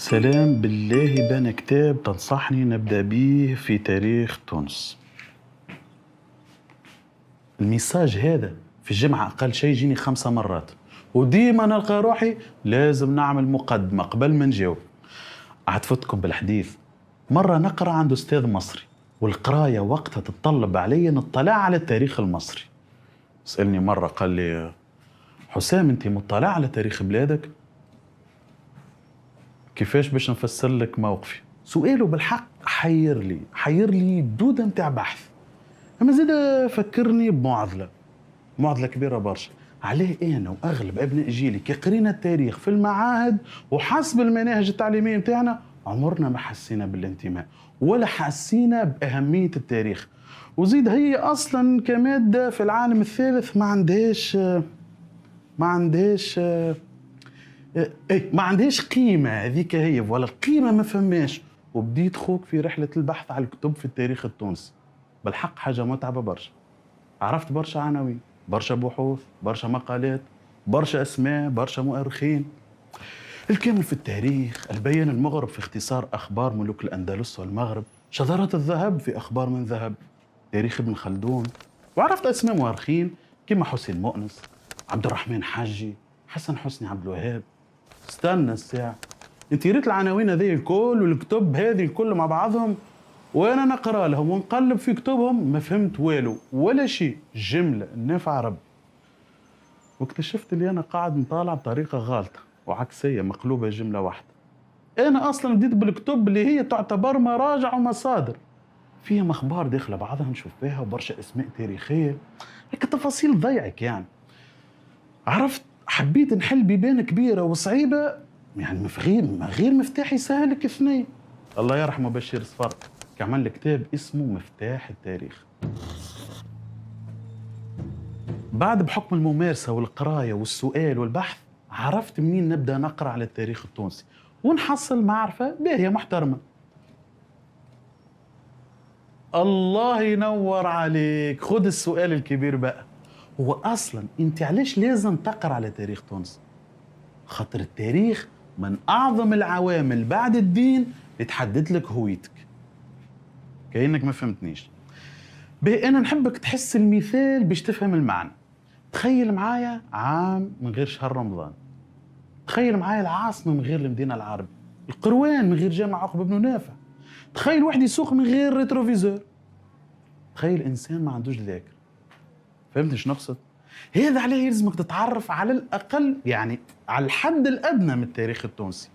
سلام بالله، بان كتاب تنصحني نبدأ به في تاريخ تونس. الميساج هذا في الجمعة أقل شيء يجيني 5 مرات، وديما نلقى روحي لازم نعمل مقدمة قبل ما نجاوب. أعتفتكم بالحديث، مرة نقرأ عند أستاذ مصري، والقراية وقتها تتطلب علي نطلع على التاريخ المصري. سألني مرة قال لي: حسام، أنت مطلع على تاريخ بلادك؟ كيفاش باش نفسر لك موقفي؟ سؤاله بالحق حير لي دودة متاع بحث. اما زاد فكرني معضلة كبيرة برشا. عليه انا واغلب ابناء جيلي كي قرينا التاريخ في المعاهد وحسب المناهج التعليمية متاعنا عمرنا ما حسينا بالانتماء ولا حسينا بأهمية التاريخ. وزيد هي اصلا كمادة في العالم الثالث ما عندهاش قيمة. هذيك هي ولا القيمة ما فماش. وبديت خوك في رحلة البحث على الكتب في التاريخ التونسي. بالحق حاجة متعبة برشا. عرفت برشا عناوين، برشا بحوث، برشا مقالات، برشا اسماء، برشا مؤرخين. الكامل في التاريخ، البيان المغرب في اختصار اخبار ملوك الاندلس والمغرب، شذرات الذهب في اخبار من ذهب، تاريخ ابن خلدون. وعرفت اسماء مؤرخين كما حسين مؤنس، عبد الرحمن حاجي، حسن حسني عبد الوهاب. استنى الساعة، انت ريت العناوين هذه الكل والكتب هذه الكل مع بعضهم وانا نقرا لهم ونقلب في كتبهم ما فهمت والو ولا شيء، جملة نافعة رب. واكتشفت اللي انا قاعد نطالع بطريقة غلطة وعكسية مقلوبة جملة واحدة. انا اصلا بديت بالكتب اللي هي تعتبر مراجع ومصادر فيها اخبار داخله بعضها نشوف فيها وبرشا اسماء تاريخية، هيك تفاصيل ضيعك يعني. عرفت، حبيت نحل بيبان كبيرة وصعيبة يعني غير مفتاح يسهلك اثنين. الله يرحمه بشير صفر كعمل لي كتاب اسمه مفتاح التاريخ. بعد بحكم الممارسة والقراية والسؤال والبحث عرفت منين نبدأ نقرأ على التاريخ التونسي ونحصل معرفة باهية محترمة. الله ينور عليك. خد السؤال الكبير بقى، هو أصلا أنت علاش لازم تقرأ على تاريخ تونس؟ خاطر التاريخ من أعظم العوامل بعد الدين اللي تحدد لك هويتك. كأنك ما فهمتنيش. أنا نحبك تحس المثال باش تفهم المعنى. تخيل معايا عام من غير شهر رمضان، تخيل معايا العاصمة من غير المدينة العربية، القروان من غير جامع عقبة بن نافع، تخيل واحد يسوق من غير ريتروفيزور، تخيل إنسان ما عندوش ذاكر. فهمت ايش نقصد؟ هذا عليه يلزمك تتعرف على الأقل يعني على الحد الأدنى من التاريخ التونسي.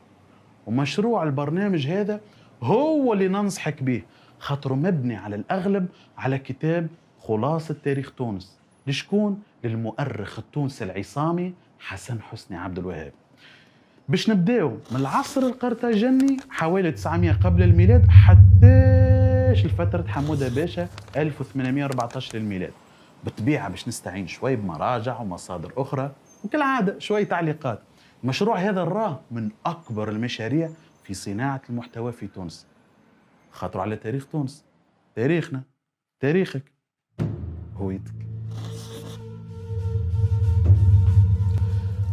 ومشروع البرنامج هذا هو اللي ننصحك به، خاطره مبني على الأغلب على كتاب خلاصة تاريخ تونس لشكون؟ للمؤرخ التونسي العصامي حسن حسني عبد الوهاب. باش نبداو من العصر القرطاجني حوالي 900 قبل الميلاد حتى لفترة حمودة باشا 1814 للميلاد. بالطبيعة باش نستعين شوي بمراجع ومصادر أخرى وكالعادة شوي تعليقات. المشروع هذا راه من أكبر المشاريع في صناعة المحتوى في تونس، خاطر على تاريخ تونس، تاريخنا، تاريخك، هويتك.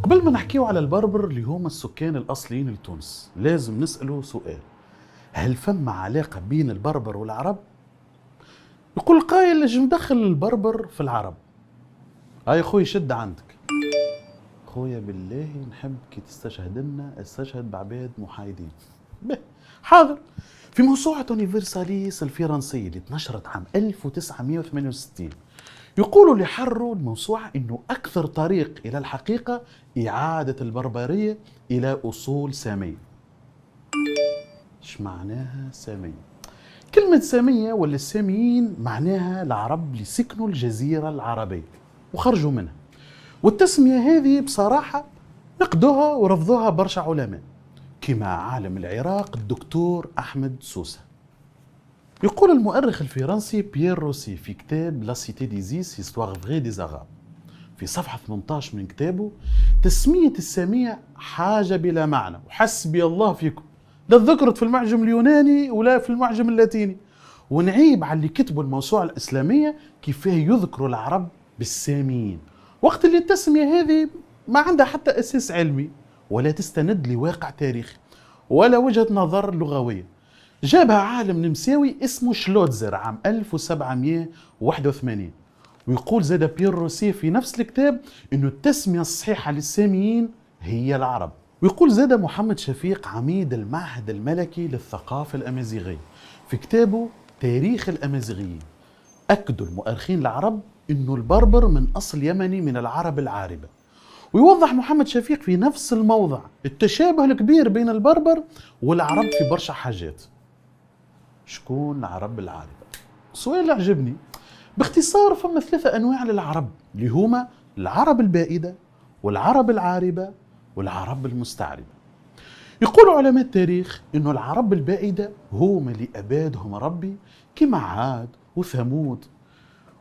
قبل ما نحكيو على البربر اللي هم السكان الأصليين لتونس لازم نسأله سؤال: هل فما علاقة بين البربر والعرب؟ يقول قايل ايش مدخل البربر في العرب؟ هاي خوي شد عندك خويا، بالله نحب كي تستشهد لنا استشهد بعباد محايدين. حاضر. في موسوعة يونيفرساليس الفرنسية اللي اتنشرت عام 1968 يقولوا اللي حروا الموسوعة انه اكثر طريق الى الحقيقة اعادة البربرية الى اصول سامية. ايش معناها سامية؟ كلمة سامية ولا الساميين معناها العرب اللي سكنوا الجزيرة العربية وخرجوا منها. والتسمية هذه بصراحة نقدوها ورفضوها برشا علماء كما عالم العراق الدكتور أحمد سوسة. يقول المؤرخ الفرنسي بيير روسي في كتاب لا سيتي ديزيس هيستوار فغي دي زغاب في صفحة 18 من كتابه: تسمية السامية حاجة بلا معنى وحسبي الله فيكم، لا ذكرت في المعجم اليوناني ولا في المعجم اللاتيني. ونعيب على اللي كتبوا الموسوعة الإسلامية كيفاه يذكروا العرب بالساميين وقت اللي التسمية هذه ما عندها حتى أساس علمي ولا تستند لواقع تاريخي. ولا وجهة نظر لغوية. جابها عالم نمساوي اسمه شلوتزر عام 1781. ويقول زاد بيير روسي في نفس الكتاب انه التسمية الصحيحة للساميين هي العرب. ويقول زاد محمد شفيق عميد المعهد الملكي للثقافة الأمازيغية في كتابه تاريخ الأمازيغيين، أكدوا المؤرخين العرب انه البربر من اصل يمني من العرب العاربة. ويوضح محمد شفيق في نفس الموضع التشابه الكبير بين البربر والعرب في برشا حاجات. شكون العرب العاربة؟ سؤال اللي عجبني. باختصار فما 3 أنواع للعرب اللي هما العرب البائدة والعرب العاربة والعرب المستعربة. يقول علماء التاريخ إنه العرب البائدة هما اللي أبادهم ربي كما عاد وثمود،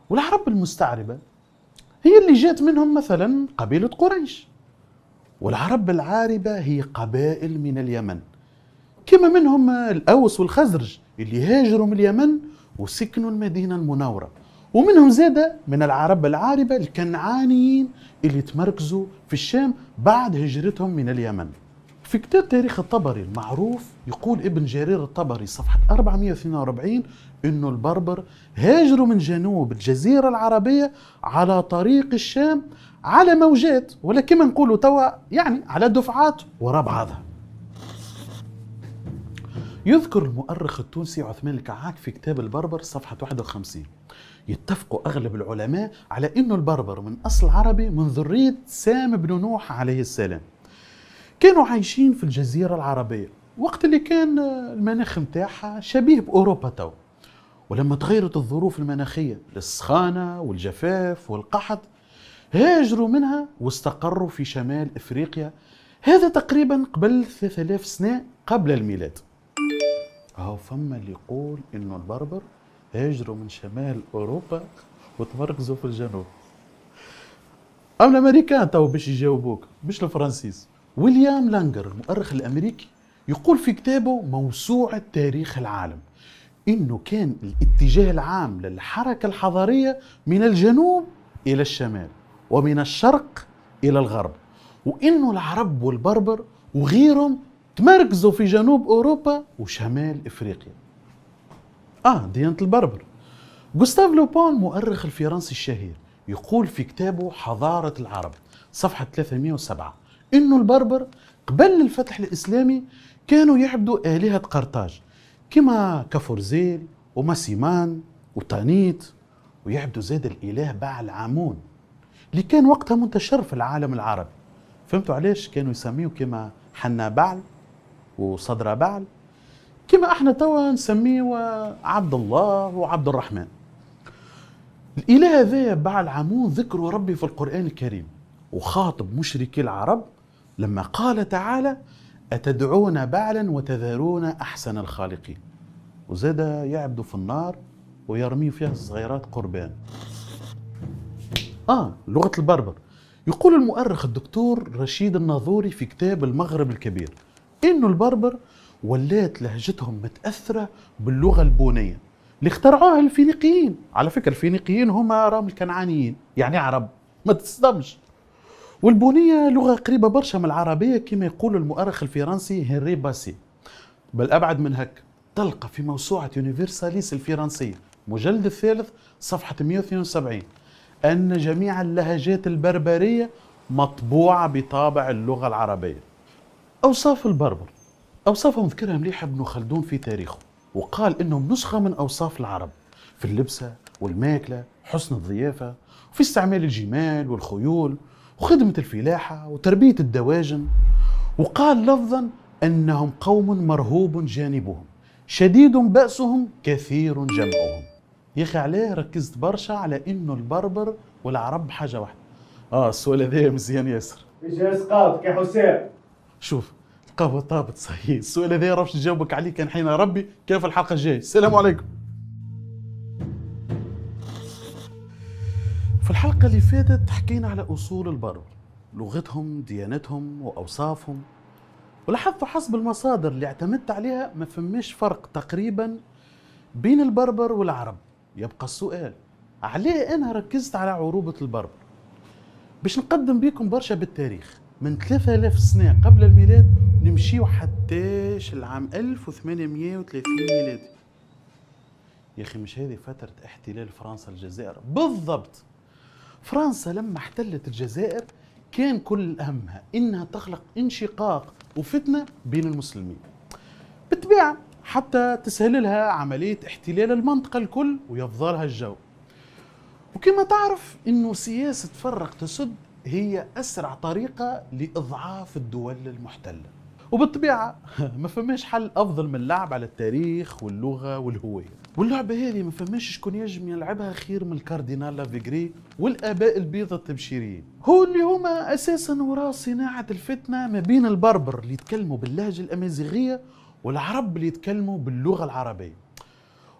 والعرب المستعربة هي اللي جات منهم مثلا قبيلة قريش، والعرب العاربة هي قبائل من اليمن كما منهم الأوس والخزرج اللي هاجروا من اليمن وسكنوا المدينة المنورة، ومنهم زادة من العرب العاربة الكنعانيين اللي تمركزوا في الشام بعد هجرتهم من اليمن. في كتاب تاريخ الطبري المعروف يقول ابن جرير الطبري صفحة 442 إنه البربر هاجروا من جنوب الجزيرة العربية على طريق الشام على موجات، ولا كما نقولوا توا يعني على دفعات وراء بعضها. يذكر المؤرخ التونسي عثمان الكعاك في كتاب البربر صفحة 51 يتفق أغلب العلماء على إنه البربر من أصل عربي من ذرية سام بن نوح عليه السلام. كانوا عايشين في الجزيرة العربية وقت اللي كان المناخ متاعها شبيه بأوروبا تو، ولما تغيرت الظروف المناخية للسخانة والجفاف والقحط هاجروا منها واستقروا في شمال إفريقيا، هذا تقريبا قبل 3000 سنة قبل الميلاد. أهو فما اللي يقول إنه البربر هاجروا من شمال أوروبا وتمركزوا في الجنوب. أما الأمريكان تو باش يجاوبوك مش الفرنسيس. ويليام لانجر المؤرخ الأمريكي يقول في كتابه موسوعة تاريخ العالم إنه كان الاتجاه العام للحركة الحضارية من الجنوب إلى الشمال ومن الشرق إلى الغرب، وإنه العرب والبربر وغيرهم تمركزوا في جنوب أوروبا وشمال إفريقيا. ديانة البربر. غوستاف لوبون مؤرخ الفرنسي الشهير يقول في كتابه حضارة العرب صفحة 307 إنه البربر قبل الفتح الإسلامي كانوا يعبدوا آلهة قرطاج كما كفرزيل وماسيمان وتانيت، ويعبدوا زاد الإله بعل عامون اللي كان وقتها منتشر في العالم العربي. فهمتوا علاش كانوا يسميوا كما حنا بعل وصدر بعل، كما احنا توا نسميه عبد الله وعبد الرحمن. الإله هذا بعل عامون ذكروا ربي في القرآن الكريم وخاطب مشركي العرب لما قال تعالى أتدعون بعلا وتذرون أحسن الخالقين، وزاد يعبدوا في النار ويرميوا فيها صغيرات قربان. لغة البربر. يقول المؤرخ الدكتور رشيد الناظوري في كتاب المغرب الكبير إنه البربر ولات لهجتهم متأثرة باللغة البونية اللي اخترعوها الفينيقيين. على فكرة الفينيقيين هم رام الكنعانيين يعني عرب، ما تصدمش. والبونية لغة قريبة برشا من العربية كما يقول المؤرخ الفرنسي هنري باسي. بل أبعد من هك، تلقى في موسوعة يونيفرساليس الفرنسية مجلد الثالث صفحة 172 أن جميع اللهجات البربرية مطبوعة بطابع اللغة العربية. أوصاف البربر أوصافهم ذكرها مليح ابن خلدون في تاريخه، وقال إنهم نسخة من أوصاف العرب في اللبسة والماكلة، حسن الضيافة، وفي استعمال الجمال والخيول وخدمة الفلاحة وتربية الدواجن. وقال لفظا أنهم قوم مرهوب جانبهم شديد بأسهم كثير جمعهم. يا أخي عليه ركزت برشا على إنه البربر والعرب حاجة واحدة. السؤال هذا مزيان ياسر. ايش اسقاطك يا حسام؟ شوف القهوة طابت صحيح. السؤال هذا راه باش نجاوبك عليه كان حين ربي كيف الحلقة الجاية. السلام عليكم. في الحلقة اللي فاتت حكينا على أصول البربر، لغتهم، ديانتهم وأوصافهم، ولاحظت حسب المصادر اللي اعتمدت عليها ما فماش فرق تقريبا بين البربر والعرب. يبقى السؤال عليه أنا ركزت على عروبة البربر؟ باش نقدم بكم برشا بالتاريخ من 3000 سنة قبل الميلاد نمشيو حتى قديش العام 1830 ميلادي. يا أخي مش هذه فترة احتلال فرنسا الجزائر بالضبط. فرنسا لما احتلت الجزائر كان كل همها إنها تخلق انشقاق وفتنة بين المسلمين، بالطبيعة حتى تسهل لها عملية احتلال المنطقة الكل ويفضلها الجو. وكما تعرف إنه سياسة فرق تسد هي أسرع طريقة لإضعاف الدول المحتلة، وبالطبيعة ما فماش حل أفضل من اللعب على التاريخ واللغة والهوية. واللعبة هذه ما فماش شكون يجم يلعبها خير من الكاردينال لافيغري والآباء البيضة التبشيريين، هو اللي هما أساسا وراء صناعة الفتنة ما بين البربر اللي يتكلموا باللهجة الأمازيغية والعرب اللي يتكلموا باللغة العربية.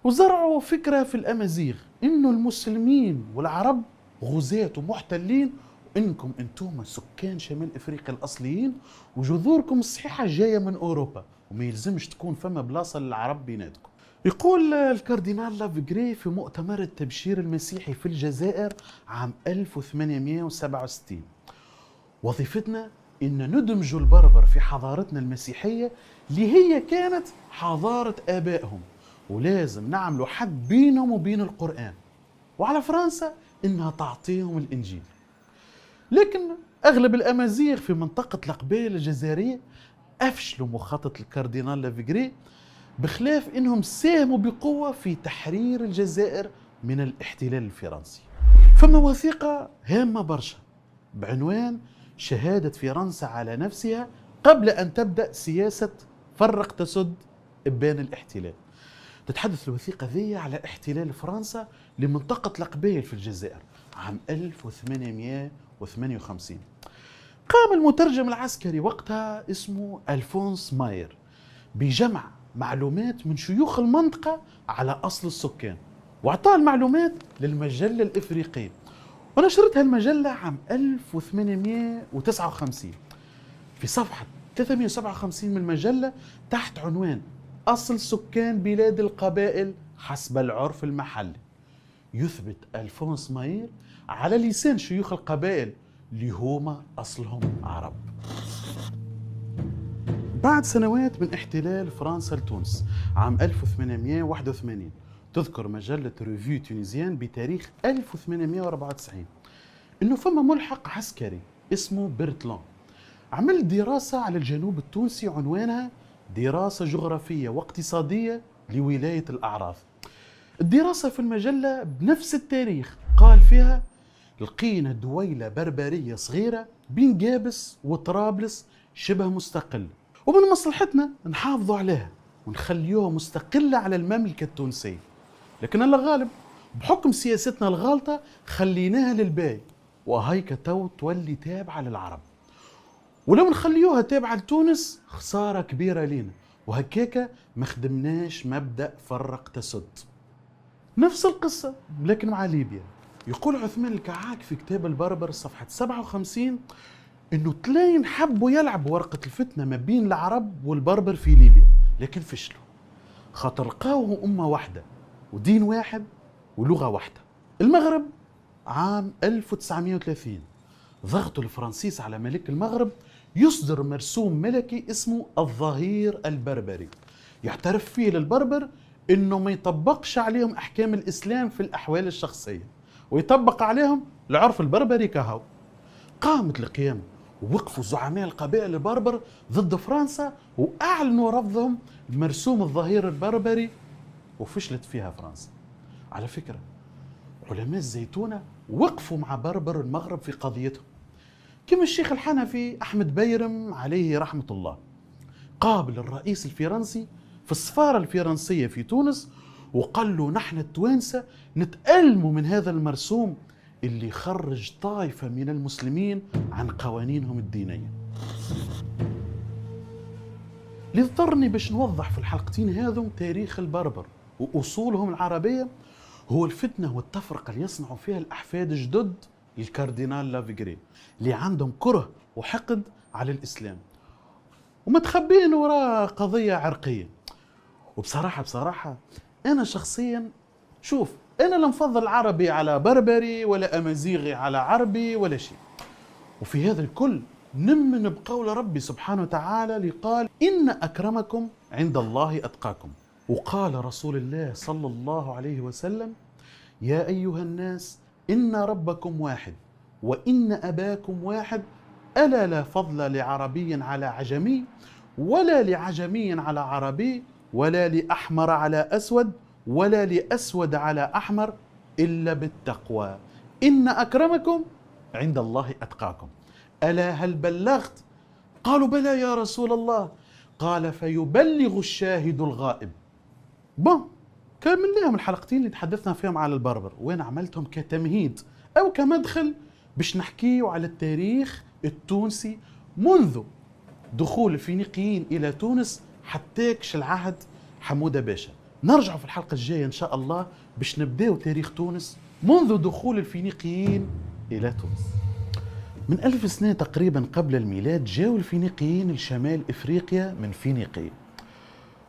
وزرعوا فكرة في الأمازيغ إنه المسلمين والعرب غزاة ومحتلين، وإنكم أنتم سكان شمال إفريقيا الأصليين وجذوركم الصحيحة جاية من أوروبا، وما يلزمش تكون فما بلاصة للعرب بيناتكم. يقول الكاردينال لافيغري في مؤتمر التبشير المسيحي في الجزائر عام 1867: وظيفتنا إن ندمج البربر في حضارتنا المسيحية اللي هي كانت حضارة آبائهم، ولازم نعملوا حد بينهم وبين القرآن، وعلى فرنسا إنها تعطيهم الإنجيل. لكن أغلب الأمازيغ في منطقة القبائل الجزائرية أفشلوا مخطط الكاردينال لافيغري، بخلاف إنهم ساهموا بقوة في تحرير الجزائر من الاحتلال الفرنسي. فما وثيقة هامة برشا بعنوان شهادة فرنسا على نفسها قبل أن تبدأ سياسة فرق تسد إبان الاحتلال. تتحدث الوثيقة ذي على احتلال فرنسا لمنطقة القبائل في الجزائر عام 1858. قام المترجم العسكري وقتها اسمه ألفونس ماير بجمع معلومات من شيوخ المنطقة على أصل السكان، وأعطاه المعلومات للمجلة الإفريقية، ونشرتها المجلة عام 1859 في صفحة 357 من المجلة تحت عنوان أصل سكان بلاد القبائل حسب العرف المحلي. يثبت ألفونس ماير على لسان شيوخ القبائل اللي هما أصلهم عرب. بعد سنوات من احتلال فرنسا لتونس عام 1881، تذكر مجلة ريفيو تونيزيان بتاريخ 1894 إنه فما ملحق عسكري اسمه برتلان عمل دراسة على الجنوب التونسي عنوانها دراسة جغرافية واقتصادية لولاية الأعراض. الدراسة في المجلة بنفس التاريخ قال فيها: لقينا دويلة بربرية صغيرة بين جابس وطرابلس شبه مستقل، ومن مصلحتنا نحافظوا عليها ونخليوها مستقلة على المملكة التونسية، لكن الله غالب بحكم سياستنا الغالطة خليناها للباي، وهيك تو تولي تابعة للعرب، ولو نخليوها تابعة لتونس خسارة كبيرة لينا، وهكاك ما خدمناش مبدأ فرق تسد. نفس القصة لكن مع ليبيا. يقول عثمان الكعاك في كتاب البربر صفحة 57 إنه تلاين حبوا يلعبوا ورقة الفتنة ما بين العرب والبربر في ليبيا، لكن فشلوا خاطر لقاوهم أمة واحدة ودين واحد ولغة واحدة. المغرب عام 1930 ضغطوا الفرنسيس على ملك المغرب يصدر مرسوم ملكي اسمه الظهير البربري، يعترف فيه للبربر إنه ما يطبقش عليهم أحكام الإسلام في الأحوال الشخصية، ويطبق عليهم العرف البربري كهو. قامت القيام ووقفوا زعماء القبائل البربر ضد فرنسا وأعلنوا رفضهم لمرسوم الظهير البربري، وفشلت فيها فرنسا. على فكرة علماء الزيتونة وقفوا مع بربر المغرب في قضيتهم، كما الشيخ الحنفي أحمد بيرم عليه رحمة الله قابل الرئيس الفرنسي في السفارة الفرنسية في تونس وقال له: نحن التوانسة نتألموا من هذا المرسوم اللي خرج طائفة من المسلمين عن قوانينهم الدينية. اللي اضطرني باش نوضح في الحلقتين هذم تاريخ البربر وأصولهم العربية هو الفتنة والتفرقة اللي يصنعوا فيها الأحفاد الجدد للكاردينال لافيغري اللي عندهم كره وحقد على الإسلام ومتخبين وراء قضية عرقية. وبصراحة أنا شخصيا شوف، أنا لا نفضل عربي على بربري ولا أمازيغي على عربي ولا شيء، وفي هذا الكل نمن بقول ربي سبحانه وتعالى اللي قال إن أكرمكم عند الله أتقاكم. وقال رسول الله صلى الله عليه وسلم: يا أيها الناس إن ربكم واحد وإن أباكم واحد، ألا لا فضل لعربي على عجمي ولا لعجمي على عربي ولا لأحمر على أسود ولا لأسود على أحمر إلا بالتقوى، إن أكرمكم عند الله أتقاكم. ألا هل بلغت؟ قالوا: بلى يا رسول الله. قال: فيبلغ الشاهد الغائب. كان من لهم الحلقتين اللي تحدثنا فيهم على البربر، وين عملتهم كتمهيد أو كمدخل باش نحكيه على التاريخ التونسي منذ دخول الفينيقيين إلى تونس حتى كش العهد حمودة باشا. نرجع في الحلقة الجاية إن شاء الله باش نبداو تاريخ تونس منذ دخول الفينيقيين إلى تونس. من 1000 سنة تقريبا قبل الميلاد جاءوا الفينيقيين لشمال إفريقيا من فينيقية،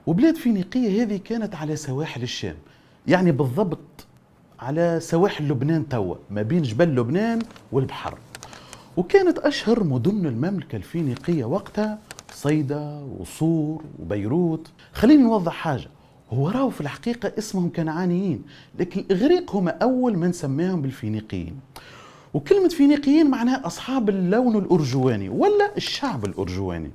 وبلاد فينيقية هذه كانت على سواحل الشام، يعني بالضبط على سواحل لبنان توا، ما بين جبل لبنان والبحر. وكانت أشهر مدن المملكة الفينيقية وقتها صيدا وصور وبيروت. خليني نوضح حاجة، هو راهو في الحقيقة اسمهم كنعانيين، لكن الإغريق هم أول من سماهم بالفينيقيين. وكلمة فينيقيين معناها أصحاب اللون الأرجواني ولا الشعب الأرجواني،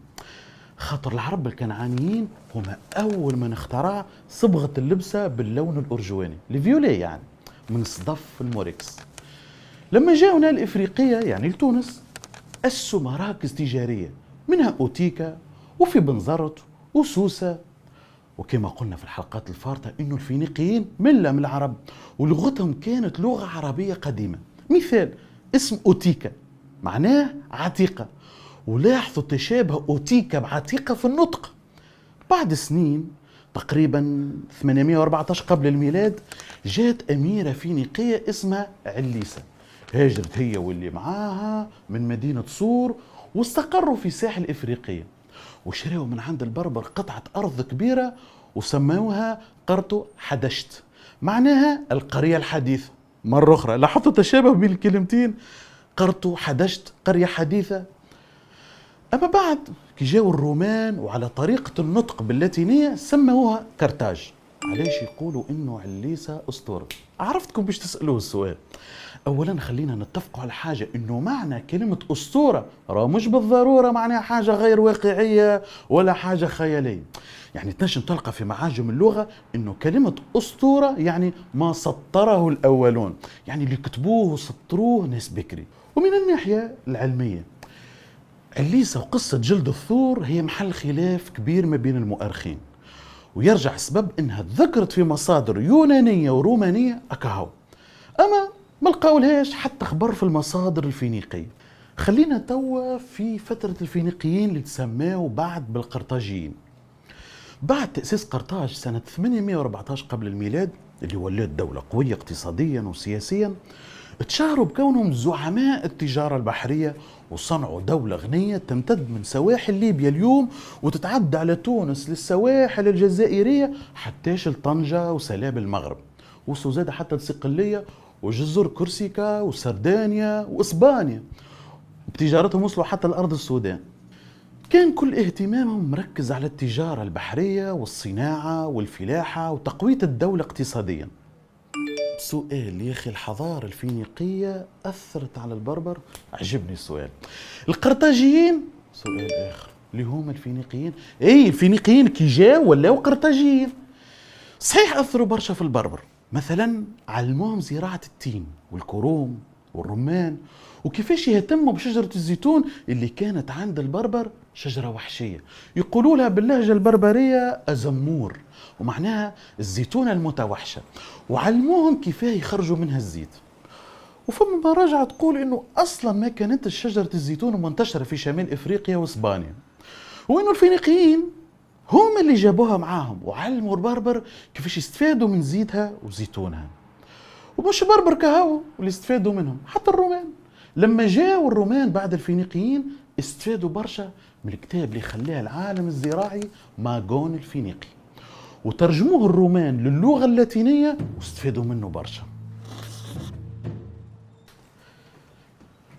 خاطر العرب الكنعانيين هم أول من اخترع صبغة اللبسة باللون الأرجواني، الفيولي يعني من صدف الموريكس. لما جاءوا هنا الإفريقية يعني لتونس أسسوا مراكز تجارية، منها أوتيكا وفي بنزرت وسوسة. وكما قلنا في الحلقات الفارطة إنه الفينيقيين ملة من العرب ولغتهم كانت لغة عربية قديمة. مثال اسم أوتيكا معناه عتيقة، ولاحظوا تشابه أوتيكا بعتيقة في النطق. بعد سنين تقريبا 814 قبل الميلاد جاءت أميرة فينيقية اسمها عليسة، هاجرت هي واللي معاها من مدينة صور واستقروا في ساحل إفريقية، وشروا من عند البربر قطعة أرض كبيرة وسموها قرطو حدشت، معناها القرية الحديثة. مرة أخرى لاحظتوا تشابه بين الكلمتين، قرطو حدشت قرية حديثة. أما بعد كي جاءوا الرومان وعلى طريقة النطق باللاتينية سموها كرتاج. علاش يقولوا إنه عليسة أسطورة؟ عرفتكم باش تسألوه السؤال. أولا خلينا نتفقوا على حاجة، إنه معنى كلمة أسطورة راه مش بالضرورة معناها حاجة غير واقعية ولا حاجة خيالية. يعني تنجم تلقى في معاجم اللغة إنه كلمة أسطورة يعني ما سطره الأولون، يعني اللي كتبوه وسطروه ناس بكري. ومن الناحية العلمية عليسة وقصة جلد الثور هي محل خلاف كبير ما بين المؤرخين، ويرجع سبب إنها ذكرت في مصادر يونانية ورومانية أكاهو، أما ما لقاولهاش حتى خبر في المصادر الفينيقية. خلينا توا في فترة الفينيقيين اللي تسماوا بعد بالقرطاجيين. بعد تأسيس قرطاج سنة 814 قبل الميلاد اللي ولات دولة قوية اقتصاديا وسياسيا، تشهروا بكونهم زعماء التجارة البحرية وصنعوا دولة غنية تمتد من سواحل ليبيا اليوم وتتعدى على تونس للسواحل الجزائرية حتى طنجة وسلاب المغرب، وصلوا زاد حتى الصقلية وجزر كورسيكا وسردانيا وإسبانيا. بتجارتهم وصلوا حتى الأرض السودان. كان كل اهتمامهم مركز على التجارة البحرية والصناعة والفلاحة وتقوية الدولة اقتصاديا. سؤال يا أخي، الحضارة الفينيقية أثرت على البربر؟ عجبني السؤال. القرطاجيين سؤال آخر اللي هم الفينيقيين. الفينيقيين كي جاوا ولاو قرطاجيين، صحيح أثروا برشا في البربر، مثلا علموهم زراعة التين والكروم والرمان، وكيفاش يهتموا بشجرة الزيتون اللي كانت عند البربر شجرة وحشية يقولوا لها باللهجة البربرية أزمور، ومعناها الزيتونة المتوحشة، وعلموهم كيفاه يخرجوا منها الزيت. وفما مراجع تقول إنه أصلا ما كانت شجرة الزيتون منتشرة في شمال إفريقيا وإسبانيا، وإنه الفينيقيين هم اللي جابوها معاهم وعلموا البربر كيفاش يستفادوا من زيتها وزيتونها. ومش بربر كهو اللي استفادوا منهم، حتى الرومان لما جاءوا الرومان بعد الفينيقيين استفادوا برشا من الكتاب اللي خلاه العالم الزراعي ماغون الفينيقي، وترجموه الرومان للغة اللاتينية واستفادوا منه برشا.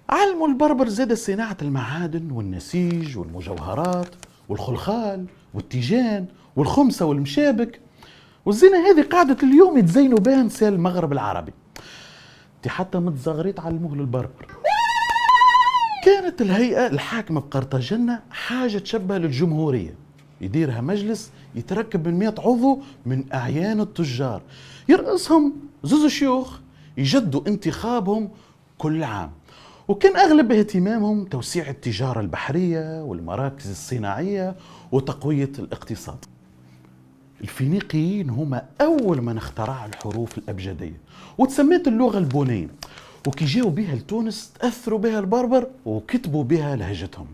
علموا البربر زاد صناعة المعادن والنسيج والمجوهرات والخلخال والتيجان والخمسة والمشابك، والزينة هذه قاعدة اليوم يتزينوا بها نساء المغرب العربي. دي حتى متزغريت علموه للبربر. كانت الهيئة الحاكمة بقرطاجنة حاجة تشبه للجمهورية، يديرها مجلس يتركب من 100 عضو من أعيان التجار، يرأسهم زوز شيوخ يجدوا انتخابهم كل عام، وكان أغلب اهتمامهم توسيع التجارة البحرية والمراكز الصناعية وتقوية الاقتصاد. الفينيقيين هما أول من اخترعوا الحروف الأبجدية وتسميت اللغة البونية، وكي جاوا بها لتونس تأثروا بها البربر وكتبوا بها لهجتهم.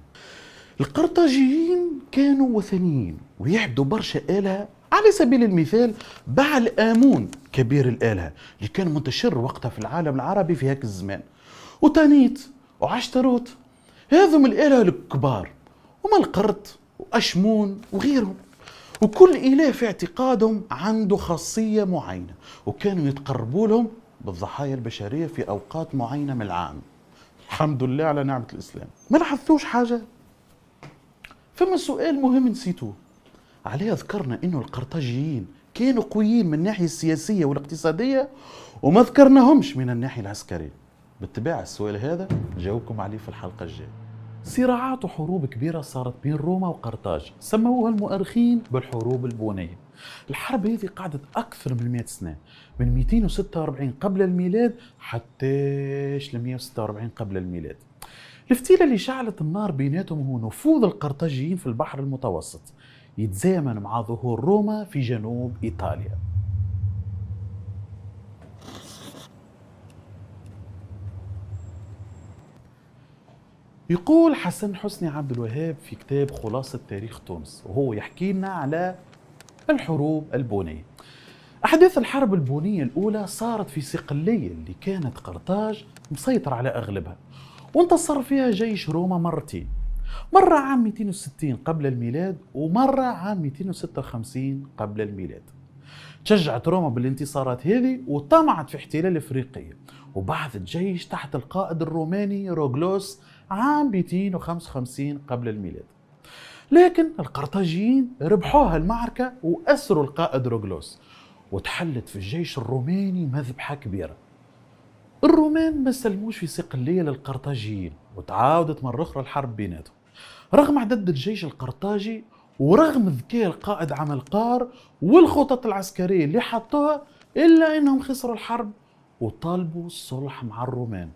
القرطاجيين كانوا وثنيين ويعبدوا برشا آلهة، على سبيل المثال بعل آمون كبير الآلهة اللي كان منتشر وقتها في العالم العربي في هاك الزمان، وتانيت وعشتروت، هذم الآلهة الكبار، وملقرط وأشمون وغيرهم. وكل إله في اعتقادهم عنده خاصية معينة، وكانوا يتقربوا لهم بالضحايا البشرية في أوقات معينة من العام. الحمد لله على نعمة الإسلام. ما لاحظتوش حاجة؟ فما سؤال مهم نسيتوه، عليه ذكرنا إنه القرطاجيين كانوا قويين من الناحية السياسية والاقتصادية وما ذكرناهمش من الناحية العسكرية. بالطبيعة السؤال هذا نجاوبكم عليه في الحلقة الجاية. صراعات وحروب كبيرة صارت بين روما وقرطاج، سموها المؤرخين بالحروب البونية. الحرب هذه قعدت أكثر من 100 سنة، من 246 قبل الميلاد حتى 146 قبل الميلاد. الفتيلة اللي شعلت النار بيناتهم هو نفوذ القرطاجيين في البحر المتوسط، يتزامن مع ظهور روما في جنوب إيطاليا. يقول حسن حسني عبد الوهاب في كتاب خلاصة تاريخ تونس، وهو يحكي لنا على الحروب البونية. أحداث الحرب البونية الأولى صارت في صقلية اللي كانت قرطاج مسيطر على أغلبها، وانتصر فيها جيش روما مرتين، مرة عام 260 قبل الميلاد ومرة عام 256 قبل الميلاد. تشجعت روما بالانتصارات هذه وطمعت في احتلال افريقيا، وبعثت جيش تحت القائد الروماني روغلوس عام 255 قبل الميلاد. لكن القرطاجيين ربحوها المعركة وأسروا القائد روغلوس، وتحلت في الجيش الروماني مذبحة كبيرة. الرومان ما سلموش في صقلية للقرطاجيين، وتعاودت مرة أخرى الحرب بيناتهم. رغم عدد الجيش القرطاجي ورغم ذكاء القائد عملقار والخطط العسكرية اللي حطوها، إلا أنهم خسروا الحرب وطالبوا الصلح مع الرومان،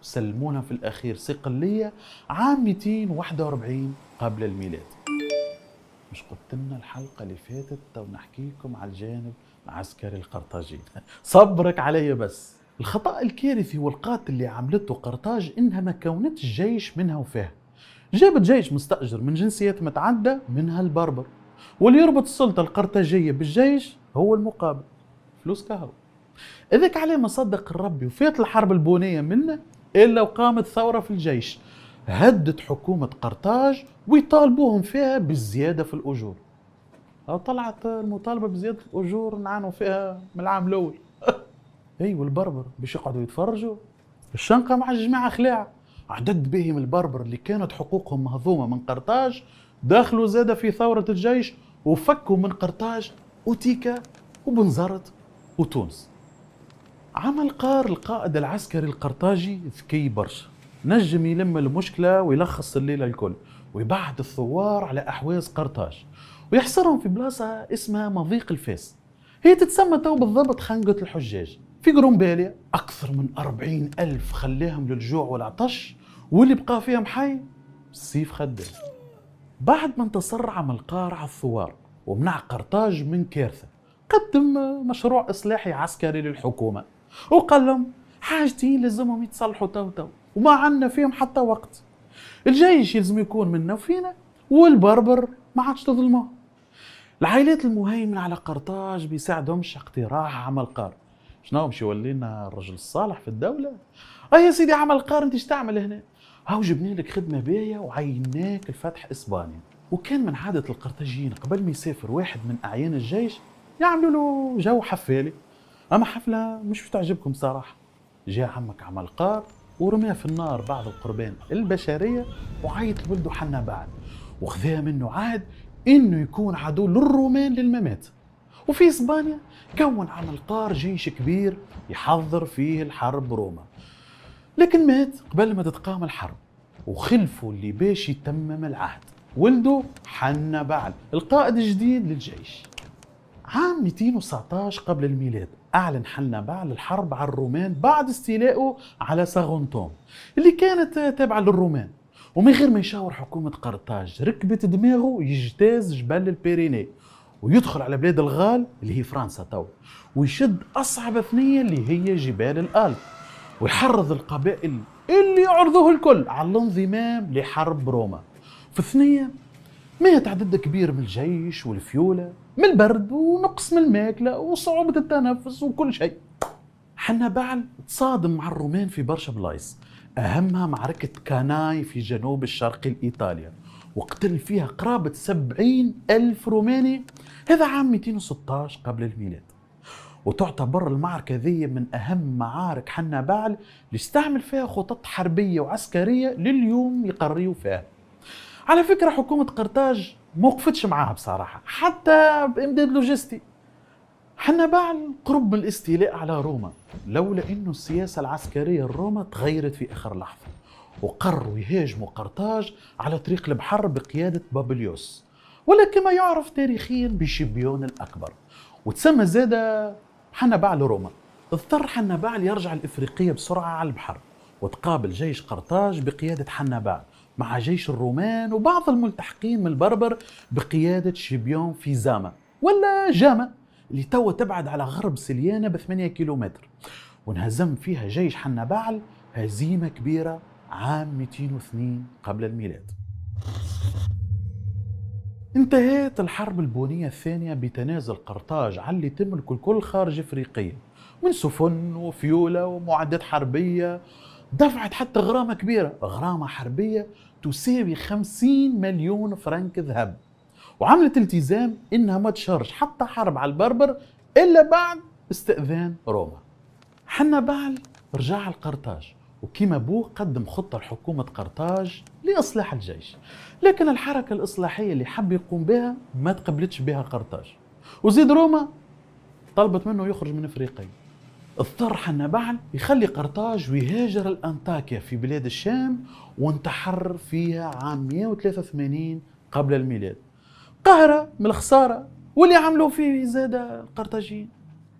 سلمونا في الأخير صقلية عام 241 قبل الميلاد. مش قلت لنا الحلقة اللي فاتت ونحكي لكم على الجانب العسكري القرطاجي؟ صبرك علي بس. الخطأ الكارثي والقاتل اللي عملته قرطاج إنها ما كونتش جيش منها وفيها، جابت جيش مستأجر من جنسيات متعددة منها البربر، واللي يربط السلطة القرطاجية بالجيش هو المقابل، فلوس كهرباء. إذاك عليه ما صدق الربي وفات الحرب البونية منه إلا وقامت ثورة في الجيش هدت حكومة قرطاج ويطالبوهم فيها بالزيادة في الأجور. أو طلعت المطالبة بزيادة الأجور نعانوا فيها من العام الأول. اي والبربر باش يقعدوا يتفرجوا الشنقة مع الجماعة خلاع، عدد بهم البربر اللي كانت حقوقهم مهضومة من قرطاج دخلوا زادة في ثورة الجيش وفكوا من قرطاج وتيكا وبنزرت وتونس. عملقار القائد العسكري القرطاجي ذكي برشا، نجم يلم المشكلة ويلخص الليلة الكل ويبعث الثوار على أحواز قرطاج ويحصرهم في بلاصة اسمها مضيق الفاس، هي تتسمى تو بالضبط خنقة الحجاج في قرنباليا. أكثر من 40,000 خلاهم للجوع والعطش، واللي بقى فيهم حي السيف خدام. بعد ما انتصر عملقار على الثوار ومنع قرطاج من كارثة، قدم مشروع إصلاحي عسكري للحكومة وقال لهم حاجتين لازمهم يتصلحوا تو وما عنا فيهم حتى وقت. الجيش يلزم يكون منا وفينا، والبربر ما عادش تظلمه. العائلات المهيمنة على قرطاج بيساعدهمش اقتراح عملقار. شنو مش يولينا الرجل الصالح في الدولة؟ يا سيدي عملقار انت ايش تعمل هنا؟ هاو جبنا لك خدمة باية وعيناك الفتح اسبانيا. وكان من عادة القرطاجيين قبل ما يسافر واحد من اعيان الجيش يعملوا له جو حفالي، اما حفلة مش بتعجبكم صراحة. جاء عمك عملقار ورماه في النار بعد القربان البشرية، وعيط لولده حنبال وخذاه منه عهد إنه يكون عدو للرومان للممات. وفي إسبانيا كون عمالقار جيش كبير يحضر فيه الحرب روما، لكن مات قبل ما تتقام الحرب، وخلفه اللي باش يتمم العهد ولده حنبال القائد الجديد للجيش. عام 219 قبل الميلاد أعلن حنبال الحرب على الرومان بعد استيلائه على ساغونتوم اللي كانت تابعة للرومان، ومن غير ما يشاور حكومة قرطاج ركبت دماغه يجتاز جبال البيريني ويدخل على بلاد الغال اللي هي فرنسا تو، ويشد أصعب ثنية اللي هي جبال الآلب، ويحرض القبائل اللي يعرضوه الكل على الانضمام لحرب روما. في الثنية مات عدد كبير من الجيش والفيولة من البرد ونقص من الماكلة وصعوبة التنفس وكل شيء. حنبال تصادم مع الرومان في برشا بلايص، أهمها معركة كاناي في جنوب الشرقي لإيطاليا، وقتل فيها قرابة 70 ألف روماني، هذا عام 216 قبل الميلاد. وتعتبر المعركة ذي من أهم معارك حنبال اللي استعمل فيها خطط حربية وعسكرية لليوم يقريوا فيها. على فكرة حكومة قرطاج موقفتش معاها بصراحة حتى بإمداد لوجستي. حنبال قرب من الاستيلاء على روما، لولا إنه السياسة العسكرية الروما تغيرت في آخر لحظة، وقرروا يهاجموا قرطاج على طريق البحر بقيادة بابليوس، ولا كما يعرف تاريخيا بشبيون الأكبر، وتسمى زادة حنبال روما. اضطر حنبال يرجع الإفريقية بسرعة على البحر، وتقابل جيش قرطاج بقيادة حنبال مع جيش الرومان وبعض الملتحقين من البربر بقيادة شبيون في زاما ولا جاما اللي توا تبعد على غرب سليانة ب8 كيلومتر، وانهزم فيها جيش حنبال هزيمة كبيرة عام 202 قبل الميلاد. انتهت الحرب البونية الثانية بتنازل قرطاج عن اللي تملك الكل خارج افريقيا من سفن وفيولة ومعدات حربية، دفعت حتى غرامة كبيرة، غرامة حربية تساوي 50 مليون فرنك ذهب، وعملت التزام انها ما تشارج حتى حرب على البربر الا بعد استئذان روما. حنبال رجع لقرطاج، وكما ابوه قدم خطة لحكومة قرطاج لإصلاح الجيش، لكن الحركة الإصلاحية اللي حب يقوم بها ما تقبلتش بها قرطاج، وزيد روما طلبت منه يخرج من افريقيا. اضطر حنبال يخلي قرطاج ويهاجر الأنطاكيا في بلاد الشام، وانتحر فيها عام 183 قبل الميلاد، قهرة من الخسارة واللي عملوا فيه زاد القرطاجيين.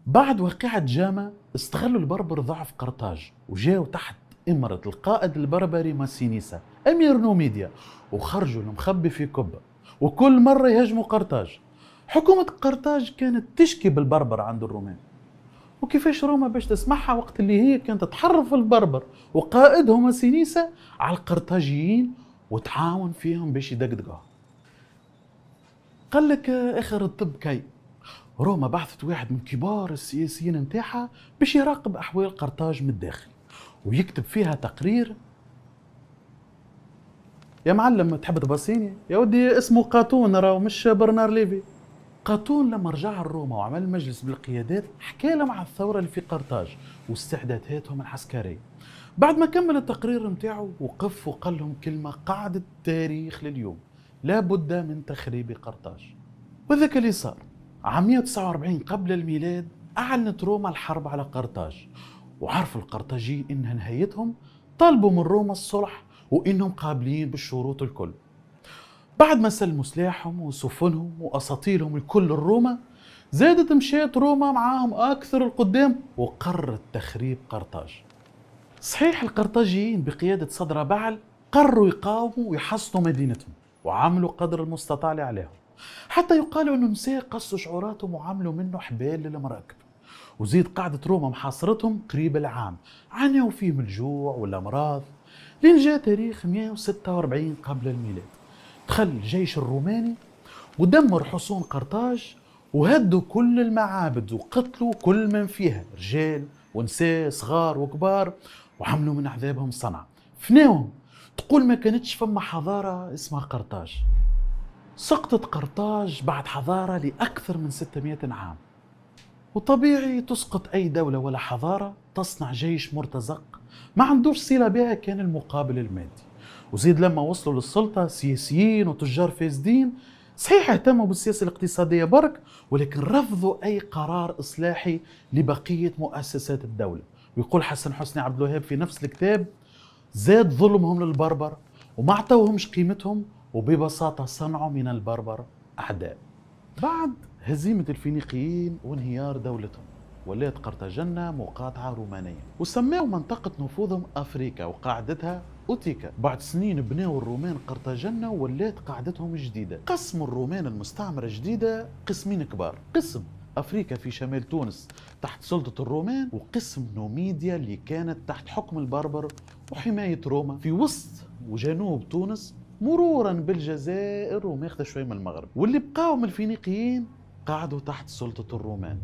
بعد واقعة جاما استغلوا البربر ضعف قرطاج وجاوا تحت إمرة القائد البربري ماسينيسا أمير نوميديا، وخرجوا المخبي في كبة، وكل مرة يهاجموا قرطاج. حكومة قرطاج كانت تشكي بالبربر عند الرومان، وكيفاش روما باش تسمعها وقت اللي هي كانت تحرف البربر وقائدهم ماسينيسا على القرطاجيين وتعاون فيهم باش يدقدقوها. قال لك اخر الطب كي روما بعثت واحد من كبار السياسيين نتاعها باش يراقب احوال قرطاج من الداخل ويكتب فيها تقرير. يا معلم تحب تبصيني يا ودي، اسمه قاتون راهو مش برنار ليفي. قاتون لما رجع لروما وعمل مجلس بالقيادات حكى لهم على الثورة اللي في قرطاج واستعداداتهم العسكرية. بعد ما كمل التقرير متاعه وقف وقال لهم كلمة قاعدة تاريخ لليوم: لا بد من تخريب قرطاج. وذاك اللي صار. عام 149 قبل الميلاد أعلنت روما الحرب على قرطاج، وعرفوا القرطاجيين إنها نهايتهم، طالبوا من روما الصلح وإنهم قابلين بالشروط الكل. بعد ما سلموا سلاحهم وسفنهم وأساطيلهم الكل لروما، زادت مشيت روما معاهم أكثر القدام وقررت تخريب قرطاج. صحيح القرطاجيين بقيادة صدر بعل قرروا يقاوموا ويحصنوا مدينتهم وعملوا قدر المستطاع عليهم، حتى يقالوا أنه نساء قصوا شعوراتهم وعملوا منه حبال للمراكب. وزيد قاعدة روما محاصرتهم قريب العام، عانوا فيه من الجوع والأمراض، لين جاء تاريخ 146 قبل الميلاد. دخل الجيش الروماني ودمر حصون قرطاج وهدوا كل المعابد وقتلوا كل من فيها، رجال ونساء صغار وكبار، وعملوا من عذابهم صنع، فناهم. تقول ما كانتش فما حضارة اسمها قرطاج. سقطت قرطاج بعد حضارة لأكثر من 600 عام، وطبيعي تسقط أي دولة ولا حضارة تصنع جيش مرتزق ما عندوش صلة بها كان المقابل المادي. وزيد لما وصلوا للسلطة سياسيين وتجار فاسدين صحيح اهتموا بالسياسة الاقتصادية برك، ولكن رفضوا أي قرار إصلاحي لبقية مؤسسات الدولة. ويقول حسن حسني عبد الوهاب في نفس الكتاب: زاد ظلمهم للبربر وما اعطوهمش قيمتهم، وببساطة صنعوا من البربر أعداء. بعد هزيمة الفينيقيين وانهيار دولتهم ولات قرطاجنة مقاطعة رومانية، وسماوا منطقة نفوذهم أفريقيا وقاعدتها أوتيكا. بعد سنين بناوا الرومان قرطاجنة ولات قاعدتهم جديدة. قسموا الرومان المستعمرة جديدة قسمين كبار: قسم أفريقيا في شمال تونس تحت سلطة الرومان، وقسم نوميديا اللي كانت تحت حكم البربر وحماية روما في وسط وجنوب تونس، مرورا بالجزائر وماخذة شوي من المغرب. واللي بقاوا من الفينيقيين قعدوا تحت سلطة الرومان.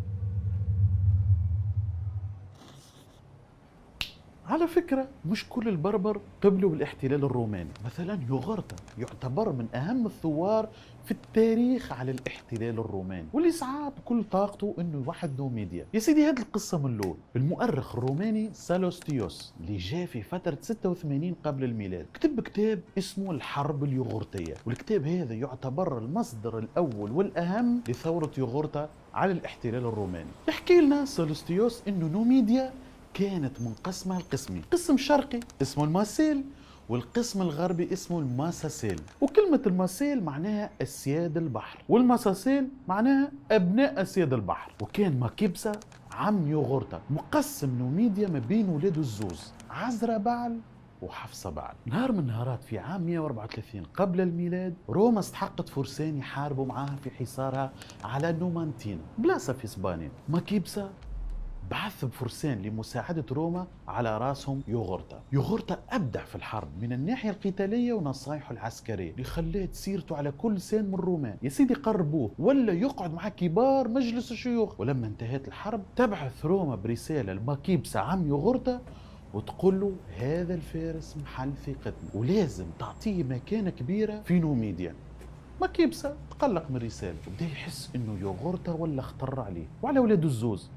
على فكرة مش كل البربر قبلوا بالاحتلال الروماني. مثلا يوغرتا يعتبر من أهم الثوار في التاريخ على الاحتلال الروماني، واللي سعى بكل طاقته انه يوحد نوميديا. يا سيدي هذه القصة من الاول. المؤرخ الروماني سالوستيوس اللي جاء في فترة 86 قبل الميلاد كتب كتاب اسمه الحرب اليوغرتية، والكتاب هذا يعتبر المصدر الأول والأهم لثورة يوغرتا على الاحتلال الروماني. يحكي لنا سالوستيوس انه نوميديا كانت منقسمة لقسمين: قسم شرقي اسمه الماسيل، والقسم الغربي اسمه الماساسيل. وكلمة الماسيل معناها أسياد البحر، والماساسيل معناها أبناء أسياد البحر. وكان ماكيبسا عم يوغرتا مقسم نوميديا ما بين ولاده الزوز عزرا بعل وحفصة بعل. نهار من النهارات في عام 134 قبل الميلاد روما استحقت فرسان يحاربوا معاها في حصارها على نومانتينا، بلاصة في اسبانيا. ماكيبسا بعث بفرسان لمساعدة روما على راسهم يوغرتا. يوغرتا أبدع في الحرب من الناحية القتالية ونصايحه العسكرية اللي خلات سيرته على كل لسان من الرومان. يا سيدي قربوه ولا يقعد مع كبار مجلس الشيوخ. ولما انتهت الحرب تبعث روما برسالة لماكيبسا عم يوغرتا وتقول له هذا الفارس محل ثقتنا ولازم تعطيه مكانة كبيرة في نوميديا. ماكيبسا تقلق من الرسالة وبدا يحس انه يوغرتا ولا اختر عليه وعلى ولاده الزوز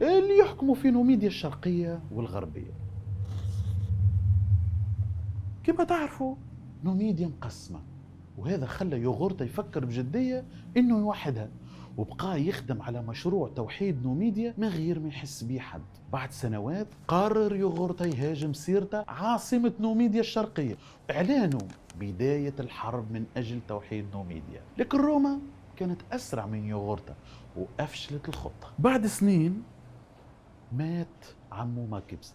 اللي يحكموا في نوميديا الشرقية والغربية. كما تعرفوا نوميديا مقسمة، وهذا خلى يوغرتا يفكر بجدية انه يوحدها، وبقى يخدم على مشروع توحيد نوميديا من غير ما يحس بيه حد. بعد سنوات قرر يوغرتا يهاجم سيرتا عاصمة نوميديا الشرقية، اعلانوا بداية الحرب من اجل توحيد نوميديا. لكن روما كانت اسرع من يوغرتا وافشلت الخطة. بعد سنين مات عمو ماكيبسا،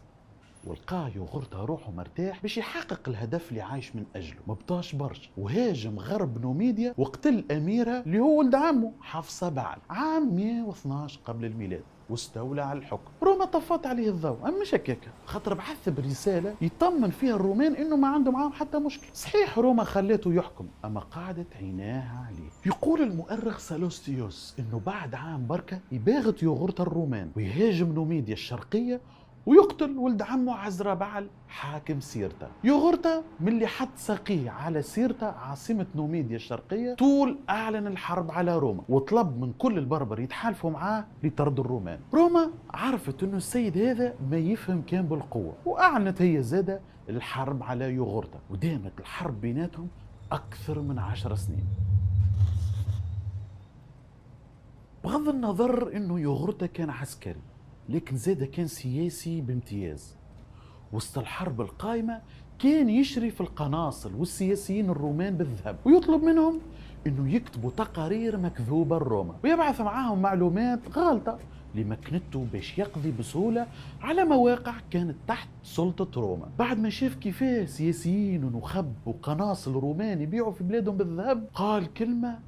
ولقاه يوغرتا روحه مرتاح باش يحقق الهدف اللي عايش من اجله. مبطاش برشا وهاجم غرب نوميديا وقتل اميرها اللي هو ولد عمه حفصة بعل عام 112 قبل الميلاد، واستولى على الحكم. روما طفت عليه الضوء، اما مش هكاكا، خاطر بعث برساله يطمن فيها الرومان انه ما عنده معاهم حتى مشكله. صحيح روما خلته يحكم، اما قعدت عيناها عليه. يقول المؤرخ سالوستيوس انه بعد عام بركه يباغت يوغرتا الرومان ويهاجم نوميديا الشرقيه ويقتل ولد عمه عزرا بعل حاكم سيرتا. يوغرتا من اللي حط ساقيه على سيرتا عاصمة نوميديا الشرقية طول أعلن الحرب على روما، وطلب من كل البربر يتحالفوا معاه لطرد الرومان. روما عرفت انه السيد هذا ما يفهم كان بالقوة، وأعلنت هي زادة الحرب على يوغرتا، ودامت الحرب بيناتهم أكثر من 10 سنين. بغض النظر انه يوغرتا كان عسكري، لكن زاده كان سياسي بامتياز. وسط الحرب القائمة كان يشرف القناصل والسياسيين الرومان بالذهب ويطلب منهم انه يكتبوا تقارير مكذوبة لروما ويبعث معاهم معلومات غلطة لمكنته باش يقضي بسهولة على مواقع كانت تحت سلطة روما. بعد ما شاف كيفاه سياسيين ونخب وقناصل رومان يبيعوا في بلادهم بالذهب، قال كلمة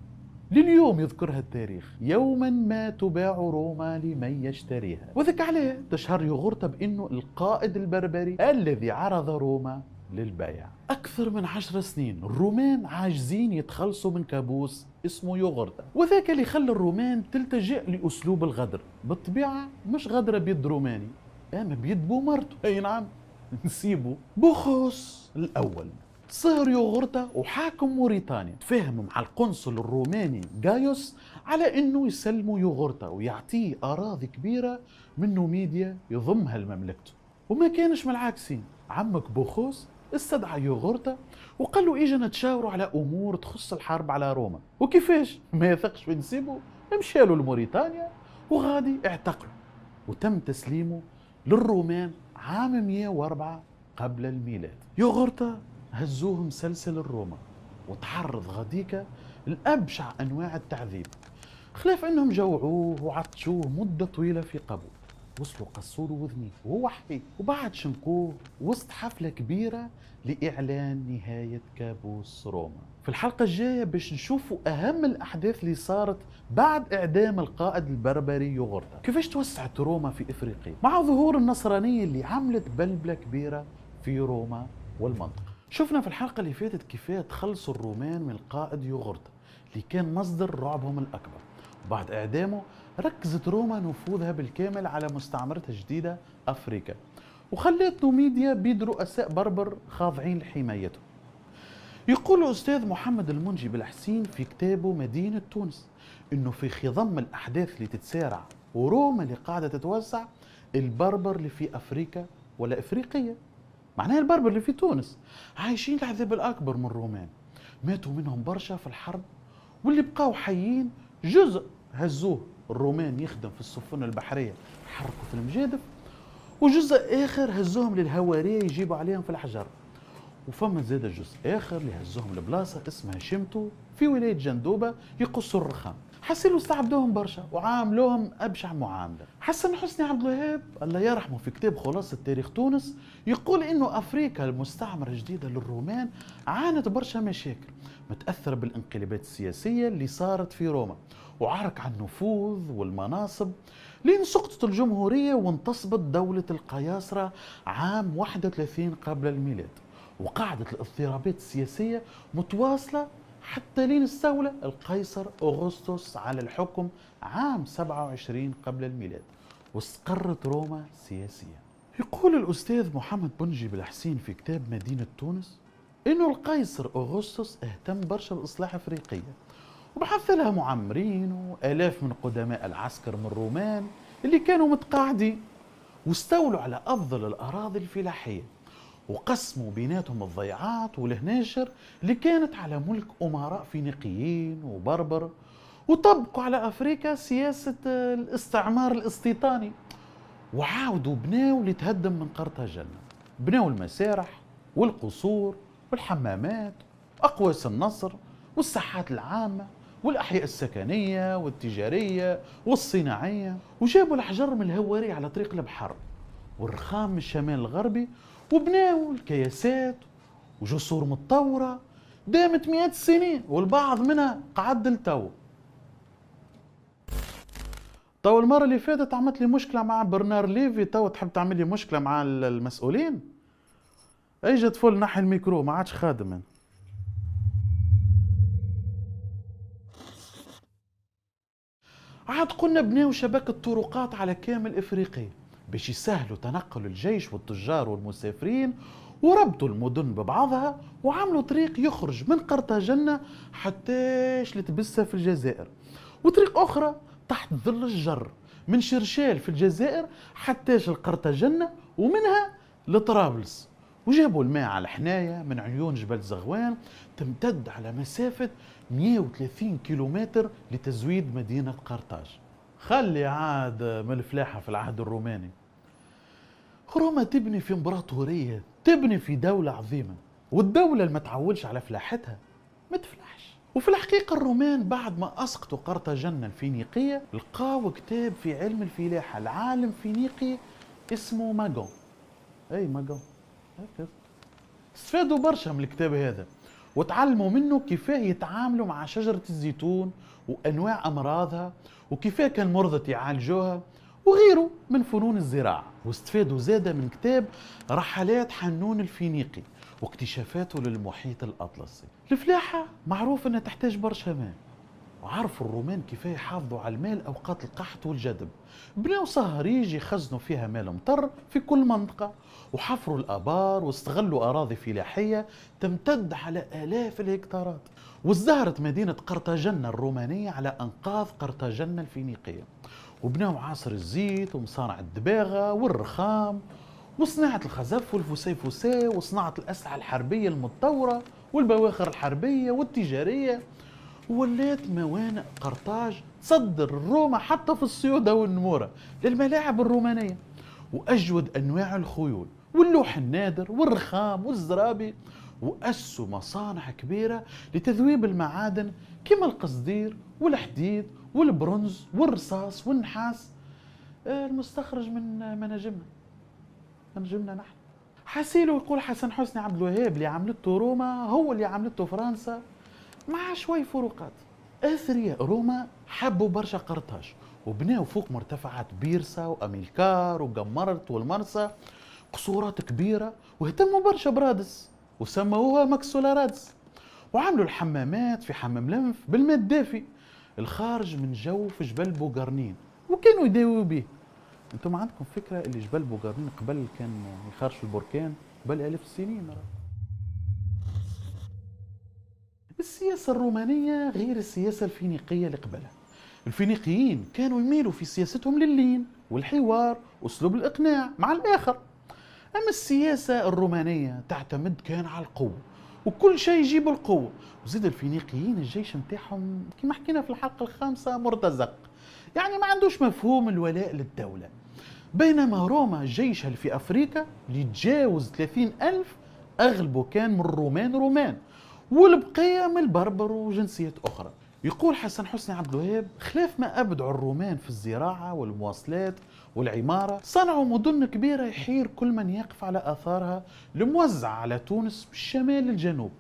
لليوم يذكرها التاريخ: يوما ما تباع روما لمن يشتريها. وذاك عليه تشهر يوغرتا بأنه القائد البربري الذي عرض روما للبيع. أكثر من 10 سنين الرومان عاجزين يتخلصوا من كابوس اسمه يوغرتا، وذاك اللي خلى الرومان تلتجئ لأسلوب الغدر. بالطبيعة مش غدرة بيد روماني، أما بيد بومرته. أي نعم، نسيبه. بوخوس الأول صهر يوغورتا وحاكم موريتانيا تفاهم مع القنصل الروماني جايوس على انه يسلموا يوغورتا ويعطيه اراضي كبيره من نوميديا يضمها لمملكته. وما كانش من العاكسين، عمك بوخوس استدعى يوغورتا وقال له اجا نتشاوروا على امور تخص الحرب على روما. وكيفاش ما يثقش في نسيبه مشالوا لموريتانيا وغادي اعتقلوا، وتم تسليمه للرومان عام 104 قبل الميلاد. يوغورتا هزوه مسلسل الروما وتعرض غاديكا لأبشع أنواع التعذيب، خلاف أنهم جوعوه وعطشوه مدة طويلة في قبو، وصلوا قصوله وذنيه وهو حي، وبعد شنقوه وسط حفلة كبيرة لإعلان نهاية كابوس روما. في الحلقة الجاية باش نشوفوا أهم الأحداث اللي صارت بعد إعدام القائد البربري يوغورتا، كيفاش توسعت روما في إفريقيا مع ظهور النصرانية اللي عملت بلبلة كبيرة في روما والمنطقة. شفنا في الحلقة اللي فاتت كيفاش تخلصوا الرومان من القائد يوغورتا اللي كان مصدر رعبهم الأكبر، وبعد إعدامه ركزت روما نفوذها بالكامل على مستعمرتها الجديدة أفريقيا، وخلت نوميديا بيد رؤساء بربر خاضعين لحمايته. يقول الأستاذ محمد المنجي بالحسين في كتابه مدينة تونس إنه في خضم الأحداث اللي تتسارع وروما اللي قاعدة تتوسع، البربر اللي في أفريقيا ولا إفريقية، معناها البربر اللي في تونس عايشين العذاب الأكبر من الرومان، ماتوا منهم برشا في الحرب، واللي بقاو حيين جزء هزوه الرومان يخدم في السفن البحرية يحركوا في المجادف، وجزء آخر هزوهم للهوارية يجيبوا عليهم في الحجر، وفما زاد جزء آخر اللي هزوهم لبلاصة اسمها شمتو في ولاية جندوبة يقصوا الرخام. حسنوا استعبدوهم برشا وعاملوهم أبشع معاملة. حسن حسني عبد الوهاب الله يرحمه في كتاب خلاصة تاريخ تونس يقول إنه أفريقيا المستعمرة الجديدة للرومان عانت برشا مشاكل متأثرة بالانقلابات السياسية اللي صارت في روما، وعرك على النفوذ والمناصب، لين سقطت الجمهورية وانتصبت دولة القياصرة عام 31 قبل الميلاد، وقعدت الاضطرابات السياسية متواصلة حتى لين استولى القيصر أغسطس على الحكم عام 27 قبل الميلاد واستقرت روما سياسيا. يقول الأستاذ محمد بنجي بالحسين في كتاب مدينة تونس إنه القيصر أغسطس اهتم برشا بإصلاح أفريقيا، وبحث لها معمرين وآلاف من قدماء العسكر من الرومان اللي كانوا متقاعدين، واستولوا على أفضل الأراضي الفلاحية، وقسموا بيناتهم الضيعات والهناشر اللي كانت على ملك أمراء فينيقيين وبربر، وطبقوا على أفريقيا سياسة الاستعمار الاستيطاني، وعاودوا بناو اللي تهدم من قرطاجنة، بناو المسارح والقصور والحمامات وأقواس النصر والساحات العامة والأحياء السكنية والتجارية والصناعية، وجابوا الأحجار من الهواري على طريق البحر والرخام من الشمال الغربي، وبناو الكياسات وجسور متطورة دامت مئات السنين والبعض منها قعد لتو. تو المرة اللي فاتت عملت لي مشكلة مع برنار ليفي، تو تحب تعمل لي مشكلة مع المسؤولين؟ اجت فل نحي الميكرو ما عادش خادم. عاد قلنا بناو شبكة طرقات على كامل افريقيا باش يسهلوا تنقل الجيش والتجار والمسافرين، وربطوا المدن ببعضها وعملوا طريق يخرج من قرطاجنة حتىش لتبسة في الجزائر، وطريق أخرى تحت ظل الجر من شرشال في الجزائر حتىش القرطاجنة ومنها لطرابلس، وجابوا الماء على حناية من عيون جبل زغوان تمتد على مسافة 130 كيلومتر لتزويد مدينة قرطاج. خلي عاد من الفلاحة في العهد الروماني. روما تبني في امبراطورية، تبني في دولة عظيمة، والدولة اللي ما تعولش على فلاحتها ما تفلحش. وفي الحقيقة الرومان بعد ما أسقطوا قرطاجنة الفينيقية لقاوا كتاب في علم الفلاحة العالم فينيقي اسمه ماجون. أي ماجون استفادوا برشا من الكتاب هذا وتعلموا منه كيفاه يتعاملوا مع شجرة الزيتون وأنواع أمراضها وكيفاه كان مرضى يعالجوها وغيره من فنون الزراعة. واستفادوا زادة من كتاب رحلات حنون الفينيقي واكتشافاته للمحيط الأطلسي. الفلاحة معروف أنها تحتاج برشا ماء، وعرفوا الرومان كيف يحافظوا على المال أوقات القحط والجدب. بناو صهاريج يخزنوا فيها مال مطر في كل منطقة، وحفروا الآبار واستغلوا أراضي فلاحية تمتد على آلاف الهكتارات. وازدهرت مدينة قرطاجنة الرومانية على أنقاض قرطاجنة الفينيقية، وبناو عصر الزيت ومصانع الدباغة والرخام وصناعة الخزف والفسيفساء وصناعة الأسلحة الحربية المتطورة والبواخر الحربية والتجارية. ولات موانئ قرطاج تصدر روما حتى في الصيودة والنمورة للملاعب الرومانية، وأجود أنواع الخيول واللوح النادر والرخام والزرابي. وأسسوا مصانع كبيرة لتذويب المعادن كما القصدير والحديد والبرونز والرصاص والنحاس المستخرج من مناجمنا نحن. حسيله يقول حسن حسني عبد الوهاب اللي عملته روما هو اللي عملته فرنسا مع شوي فروقات. أثرياء روما حبوا برشا قرطاج وبناوا فوق مرتفعات بيرسا وأميلكار وقمرت والمرسى قصورات كبيرة، واهتموا برشا برادس وسموها ماكسولارادس، وعملوا الحمامات في حمام لنف بالماء الدافي الخارج من جو في جبل بوغرنين وكانوا يداووا به. انتم عندكم فكرة اللي جبل بوغرنين قبل كان يخرج في البركان قبل 1000 سنين. السياسة الرومانية غير السياسة الفينيقية اللي قبلها. الفينيقيين كانوا يميلوا في سياستهم لللين والحوار واسلوب الاقناع مع الاخر، اما السياسة الرومانية تعتمد كان على القوة وكل شيء يجيب القوة. وزيد الفينيقيين الجيش متاعهم كما حكينا في الحلقة الخامسة مرتزق، يعني ما عندوش مفهوم الولاء للدولة. بينما روما جيشها اللي في أفريقيا اللي يتجاوز 30,000 أغلبه كان من رومان والبقية من البربر وجنسيات أخرى. يقول حسن حسني عبد الوهاب خلاف ما أبدعوا الرومان في الزراعة والمواصلات والعمارة، صنعوا مدن كبيرة يحير كل من يقف على آثارها الموزعة على تونس من الشمال للجنوب.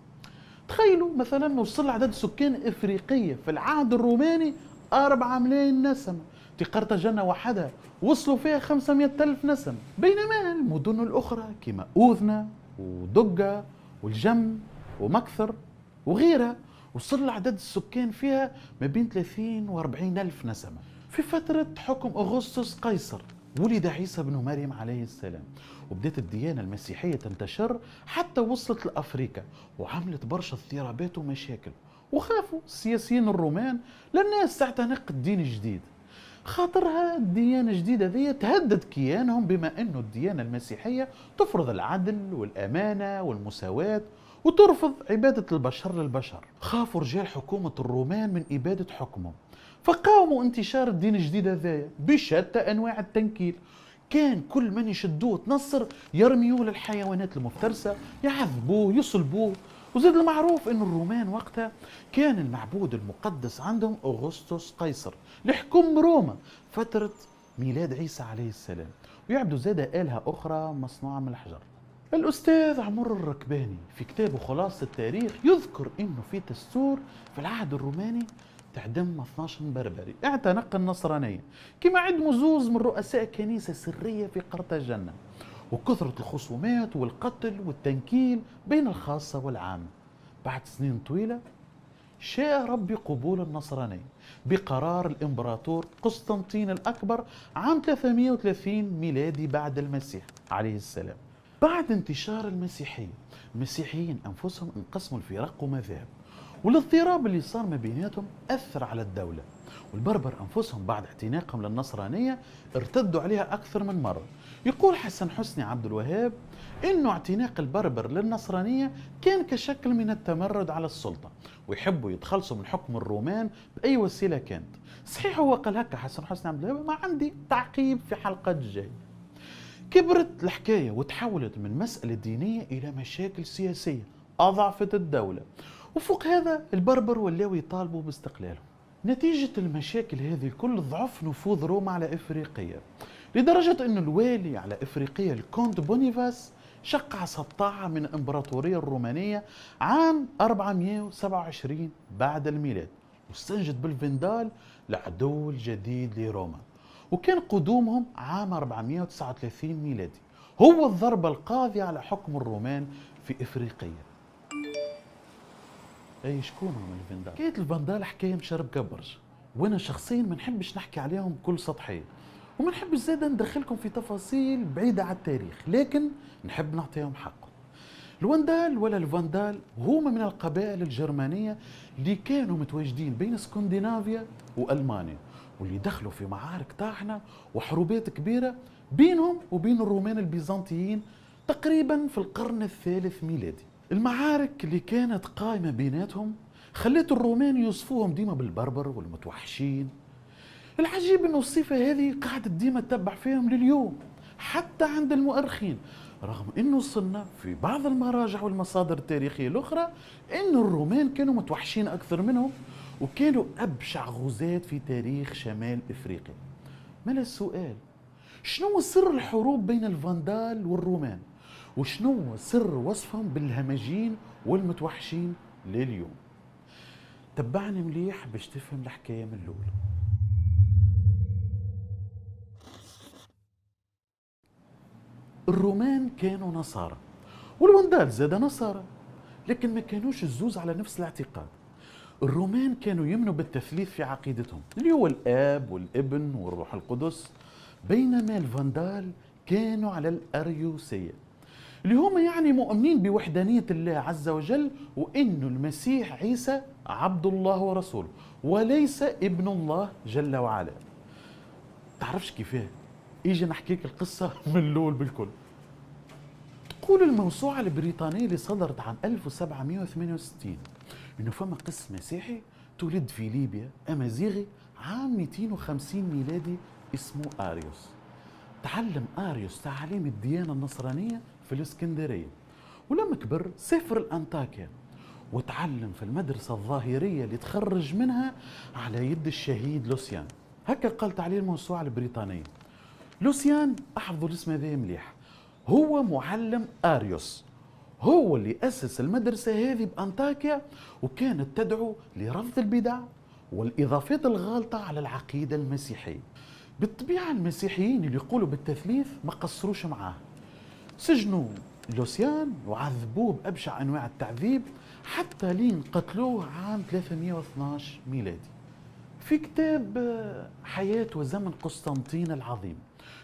تخيلوا مثلا وصل عدد سكان إفريقية في العهد الروماني 4 ملايين نسمة، في قرطاجنة وحدها وصلوا فيها 500,000 نسمة، بينما المدن الأخرى كما أوذنة ودقة والجم ومكثر وغيرها وصل عدد السكان فيها ما بين 30 و 40 ألف نسمة. في فترة حكم أغسطس قيصر ولد عيسى بن مريم عليه السلام، وبدأت الديانة المسيحية تنتشر حتى وصلت لأفريقيا وعملت برشا اضطرابات ومشاكل، وخافوا السياسيين الرومان للناس تعتنق الدين الجديد، خاطرها الديانة الجديدة ذي تهدد كيانهم بما أنه الديانة المسيحية تفرض العدل والأمانة والمساواة وترفض عبادة البشر للبشر. خافوا رجال حكومة الرومان من إبادة حكمهم، فقاوموا انتشار الدين الجديد هذايا بشتى أنواع التنكيل. كان كل من يشدوه تنصر يرميوه للحيوانات المفترسة، يعذبوه يصلبوه. وزاد المعروف أن الرومان وقتها كان المعبود المقدس عندهم أغسطس قيصر لحكم روما فترة ميلاد عيسى عليه السلام، ويعبدوا زاد آلهة أخرى مصنوعة من الحجر. الأستاذ عمر الركباني في كتابه خلاصة التاريخ يذكر أنه في دستور في العهد الروماني تعدم 12 بربري اعتنق النصرانية، كما عدموا زوز من رؤساء كنيسة سرية في قرطاجنة، وكثرة الخصومات والقتل والتنكيل بين الخاصة والعامة. بعد سنين طويلة شاء ربي قبول النصرانية بقرار الإمبراطور قسطنطين الأكبر عام 330 ميلادي بعد المسيح عليه السلام. بعد انتشار المسيحية المسيحيين أنفسهم انقسموا الفرق ومذاهب، والاضطراب اللي صار ما بيناتهم أثر على الدولة، والبربر أنفسهم بعد اعتناقهم للنصرانية ارتدوا عليها أكثر من مرة. يقول حسن حسني عبد الوهاب إنه اعتناق البربر للنصرانية كان كشكل من التمرد على السلطة، ويحبوا يتخلصوا من حكم الرومان بأي وسيلة كانت. صحيح هو قال هكا حسن حسني عبد الوهاب، ما عندي تعقيب في حلقات الجاي. كبرت الحكاية وتحولت من مسألة دينية إلى مشاكل سياسية أضعفت الدولة، وفوق هذا البربر ولاو يطالبوا باستقلالهم. نتيجة المشاكل هذه الكل ضعف نفوذ روما على إفريقيا، لدرجة أن الوالي على إفريقيا الكونت بونيفاس شق عصا الطاعة من الإمبراطورية الرومانية عام 427 بعد الميلاد، واستنجد بالفندال العدو الجديد لروما، وكان قدومهم عام 439 ميلادي هو الضربة القاضية على حكم الرومان في إفريقيا. اي شكون هم الفاندال؟ حكايه الفاندال حكايه مشرب كبرج، وانا شخصيا ما نحبش نحكي عليهم بكل سطحيه، وما نحبش زاده ندخلكم في تفاصيل بعيده عن التاريخ، لكن نحب نعطيهم حقهم. الوندال ولا الفاندال هما من القبائل الجرمانيه اللي كانوا متواجدين بين اسكندنافيا والمانيا، واللي دخلوا في معارك طاحنه وحروبات كبيره بينهم وبين الرومان البيزنطيين تقريبا في القرن الثالث ميلادي. المعارك اللي كانت قائمة بيناتهم خلت الرومان يوصفوهم ديما بالبربر والمتوحشين. العجيب انه الصفة هذه قاعدة ديما تتبع فيهم لليوم حتى عند المؤرخين، رغم انه وصلنا في بعض المراجع والمصادر التاريخية الاخرى انه الرومان كانوا متوحشين اكثر منهم، وكانوا ابشع غزاة في تاريخ شمال افريقيا. ما السؤال، شنو سر الحروب بين الفاندال والرومان؟ وشنو سر وصفهم بالهمجين والمتوحشين لليوم؟ تبعني مليح باش تفهم الحكاية من الأول. الرومان كانوا نصارى والفاندال زاد نصارى، لكن ما كانوش الزوز على نفس الاعتقاد. الرومان كانوا يؤمنوا بالتثليث في عقيدتهم اللي هو الآب والابن والروح القدس، بينما الفاندال كانوا على الأريوسية اللي هم يعني مؤمنين بوحدانية الله عز وجل، وإنه المسيح عيسى عبد الله ورسوله وليس ابن الله جل وعلا. تعرفش كيفاه؟ إيجي نحكيك القصة من الأول بالكل. تقول الموسوعة البريطانية اللي صدرت عام 1768 إنه فما قس مسيحي تولد في ليبيا أمازيغي عام 250 ميلادي اسمه آريوس. تعلم آريوس تعاليم الديانة النصرانية في الإسكندرية، ولما كبر سافر لأنطاكيا وتعلم في المدرسة الظاهرية اللي تخرج منها على يد الشهيد لوسيان. هكا قالت عليه الموسوعة البريطانية. لوسيان، أحفظوا الاسم هذا مليح، هو معلم آريوس، هو اللي أسس المدرسة هذه بأنطاكيا، وكانت تدعو لرفض البدع والإضافات الغالطة على العقيدة المسيحية. بالطبيعة المسيحيين اللي يقولوا بالتثليث ما قصروش معاه، سجنوا لوسيان وعذبوه بأبشع أنواع التعذيب حتى لين قتلوه عام 312 ميلادي. في كتاب حياة وزمن قسطنطين العظيم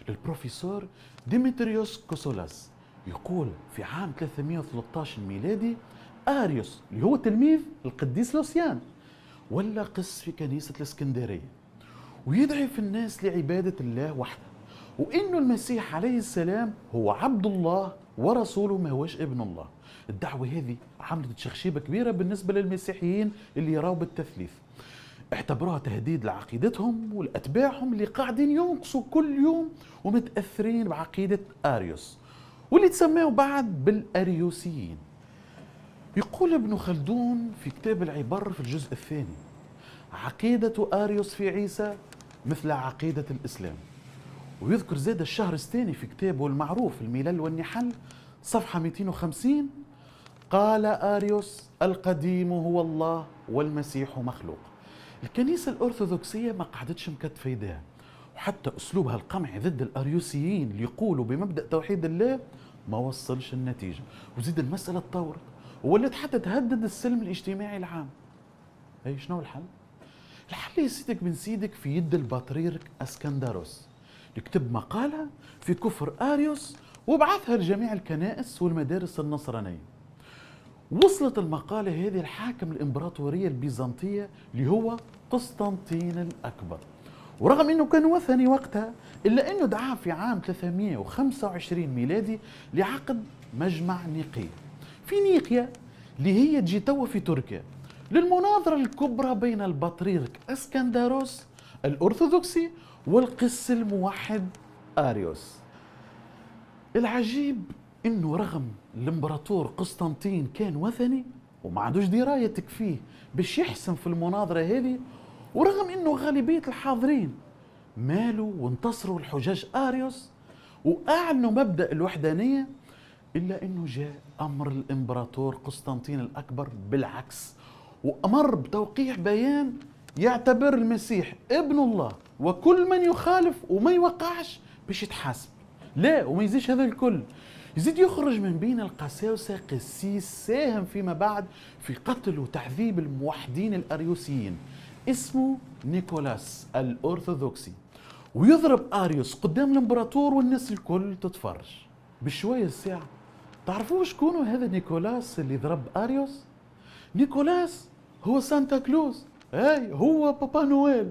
للبروفيسور ديمتريوس كوسولاس يقول في عام 313 ميلادي آريوس اللي هو تلميذ القديس لوسيان ولا قس في كنيسة الإسكندرية، ويدعي في الناس لعبادة الله وحده، وإنه المسيح عليه السلام هو عبد الله ورسوله ما هوش ابن الله. الدعوة هذه عملت تشخشيبة كبيرة بالنسبة للمسيحيين اللي يراوا بالتثليث، اعتبروها تهديد لعقيدتهم ولأتباعهم اللي قاعدين ينقصوا كل يوم ومتأثرين بعقيدة آريوس واللي تسموا بعد بالأريوسيين. يقول ابن خلدون في كتاب العبر في الجزء الثاني: عقيدة آريوس في عيسى مثل عقيدة الإسلام. ويذكر زاد الشهرستاني في كتابه المعروف الملل والنحل صفحة 250: قال آريوس القديم هو الله والمسيح مخلوق. الكنيسة الأرثوذكسية ما قعدتش مكتفة يدها، وحتى أسلوبها القمعي ضد الأريوسيين اللي يقولوا بمبدأ توحيد الله ما وصلش النتيجة، وزيد المسألة تطورت وولت حتى تهدد السلم الاجتماعي العام. أي شنو الحل؟ الحل يا سيدك بن سيدك في يد البطريرك اسكندروس، يكتب مقالة في كفر آريوس وبعثها لجميع الكنائس والمدارس النصرانية. وصلت المقالة هذه الحاكم الإمبراطورية البيزنطية اللي هو قسطنطين الأكبر، ورغم أنه كان وثني وقتها إلا أنه دعا في عام 325 ميلادي لعقد مجمع نيقية في نيقيا اللي هي تجي توا في تركيا للمناظرة الكبرى بين البطريرك اسكندروس الأرثوذكسي والقس الموحد آريوس. العجيب انه رغم الامبراطور قسطنطين كان وثني وما عندوش درايه تكفيه باش يحسم في المناظره هذه، ورغم انه غالبيه الحاضرين مالوا وانتصروا الحجاج آريوس واعلنوا مبدا الوحدانيه، الا انه جاء امر الامبراطور قسطنطين الاكبر بالعكس، وامر بتوقيع بيان يعتبر المسيح ابن الله وكل من يخالف وما يوقعش باش يتحاسب. لا، وما يزيش هذا الكل، يزيد يخرج من بين القساوسة قسيس ساهم فيما بعد في قتل وتعذيب الموحدين الأريوسيين اسمه نيكولاس الأرثوذكسي، ويضرب أريوس قدام الإمبراطور والناس الكل تتفرج. بشوية الساعة تعرفوا شكونه هذا نيكولاس اللي ضرب أريوس؟ نيكولاس هو سانتا كلوز، هو بابا نويل.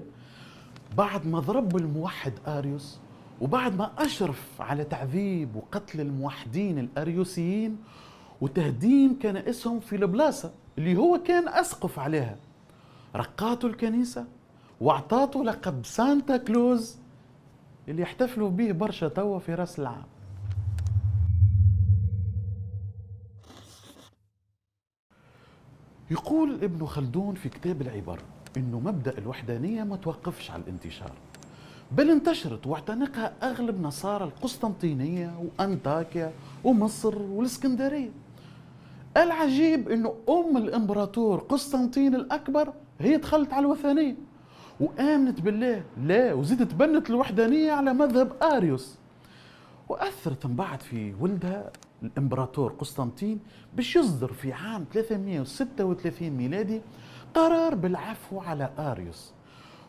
بعد ما ضرب الموحد أريوس وبعد ما أشرف على تعذيب وقتل الموحدين الأريوسيين وتهديم كنائسهم في البلاصة اللي هو كان أسقف عليها، رقاته الكنيسة واعطاته لقب سانتا كلوز اللي يحتفلوا به برشا توا في راس العام. يقول ابن خلدون في كتاب العبر إنه مبدأ الوحدانية ما توقفش على الانتشار، بل انتشرت واعتنقها أغلب نصارى القسطنطينية وأنطاكيا ومصر والإسكندرية. العجيب إنه الإمبراطور قسطنطين الأكبر هي دخلت على الوثنية وآمنت بالله، لا وزيدت تبنت الوحدانية على مذهب أريوس، وأثرت من بعد في ولدها الإمبراطور قسطنطين باش يصدر في عام 336 ميلادي قرار بالعفو على أريوس،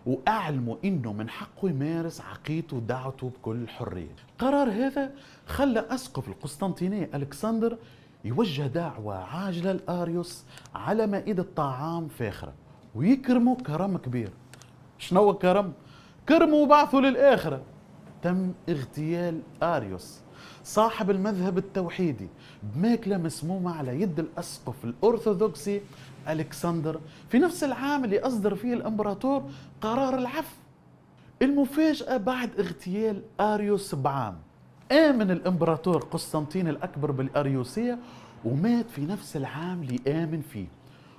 وأعلموا إنه من حقه يمارس عقيدته ودعوته بكل حرية. القرار هذا خلى أسقف القسطنطينية ألكسندر يوجه دعوة عاجلة لأريوس على مائدة طعام فاخرة ويكرمه كرم كبير. شنو هو كرم؟ كرمه وبعثه للآخرة. تم اغتيال أريوس صاحب المذهب التوحيدي بماكلة مسمومة على يد الأسقف الأرثوذكسي ألكسندر في نفس العام اللي أصدر فيه الإمبراطور قرار العفو. المفاجأة بعد اغتيال أريوس بعام آمن الإمبراطور قسطنطين الأكبر بالأريوسية ومات في نفس العام اللي آمن فيه،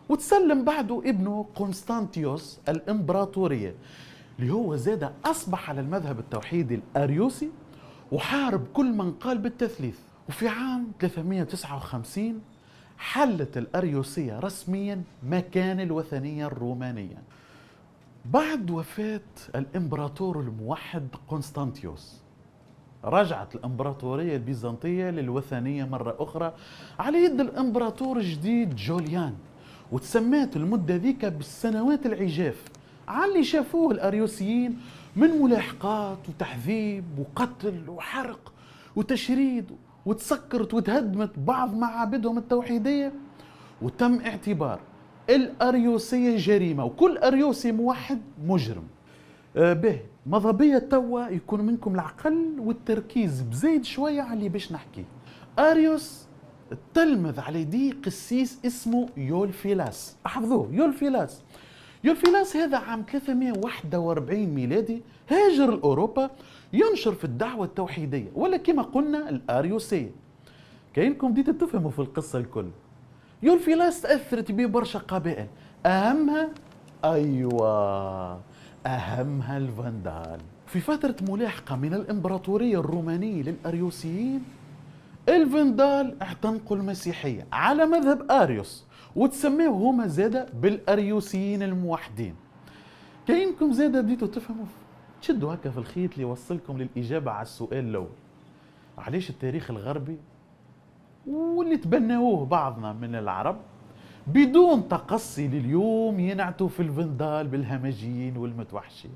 وتسلم بعده ابنه قسطنطيوس الإمبراطورية اللي هو زاد أصبح على المذهب التوحيدي الأريوسي وحارب كل من قال بالتثليث. وفي عام 359 حلت الأريوسية رسميا مكان الوثنية الرومانية. بعد وفاة الإمبراطور الموحد قسطنطيوس رجعت الإمبراطورية البيزنطية للوثنية مرة أخرى على يد الإمبراطور الجديد جوليان، وتسميت المدة ذيك بالسنوات العجاف على اللي شافوه الأريوسيين من ملاحقات وتعذيب وقتل وحرق وتشريد، وتسكرت وتهدمت بعض معابدهم التوحيدية، وتم اعتبار الأريوسية جريمة وكل أريوسي موحد مجرم. به ماذا بيا توا يكون منكم العقل والتركيز بزيد شوية على اللي باش نحكي. أريوس تلمذ على يديه قسيس اسمه يولفيلاس، احفظوه يولفيلاس. يولفيلاس هذا عام 341 ميلادي هاجر لأوروبا ينشر في الدعوة التوحيدية ولا كما قلنا الأريوسية. كأنكم بديتوا تفهموا في القصة الكل. يولفيلاس تأثرت به برشا قبائل، أهمها الفاندال. في فترة ملاحقة من الإمبراطورية الرومانية للأريوسيين، الفاندال اعتنقوا المسيحية على مذهب أريوس وتسميه هما زادة بالأريوسيين الموحدين. كأنكم زادة بديتوا تفهموا تشدوا هكا في الخيط اللي يوصلكم للإجابة على السؤال الأول: علاش التاريخ الغربي واللي تبنوه بعضنا من العرب بدون تقصي لليوم ينعتوا في الفندال بالهمجيين والمتوحشين؟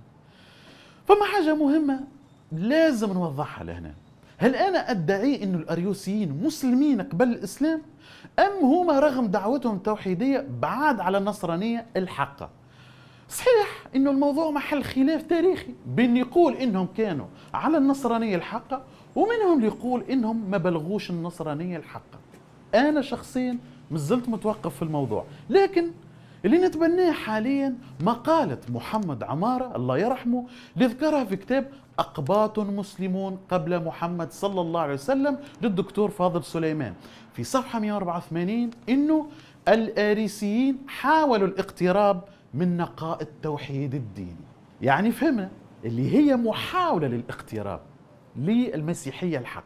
فما حاجة مهمة لازم نوضحها لهنا. هل أنا أدعي أن الأريوسيين مسلمين قبل الإسلام أم هما رغم دعوتهم التوحيدية بعاد على النصرانية الحقة؟ صحيح أنه الموضوع محل خلاف تاريخي بين يقول أنهم كانوا على النصرانية الحقة ومنهم اللي يقول أنهم ما بلغوش النصرانية الحقة. أنا شخصيا مازلت متوقف في الموضوع، لكن اللي نتبناه حاليا مقالة محمد عمارة الله يرحمه اللي ذكرها في كتاب أقباط مسلمون قبل محمد صلى الله عليه وسلم للدكتور فاضل سليمان في صفحة 184 إنه الآريسيين حاولوا الاقتراب من نقاء التوحيد الديني. يعني فهمنا اللي هي محاولة للاقتراب للمسيحية الحق.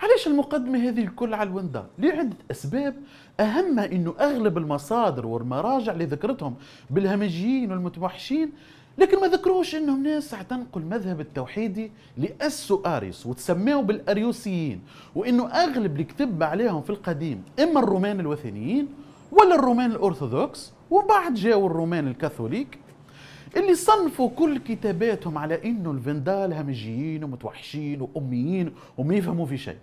علاش المقدمة هذه الكل على الوندار؟ لعدة أسباب، أهمها أنه أغلب المصادر والمراجع اللي ذكرتهم بالهمجيين والمتوحشين لكن ما ذكروش انهم ناس اعتنقوا المذهب التوحيدي اللي اسسوا اريوس وتسموا بالاريوسيين، وانه اغلب اللي كتب عليهم في القديم اما الرومان الوثنيين ولا الرومان الارثوذكس، وبعد جاوا الرومان الكاثوليك اللي صنفوا كل كتاباتهم على انه الفندال همجيين ومتوحشين واميين وما يفهموا في شيء.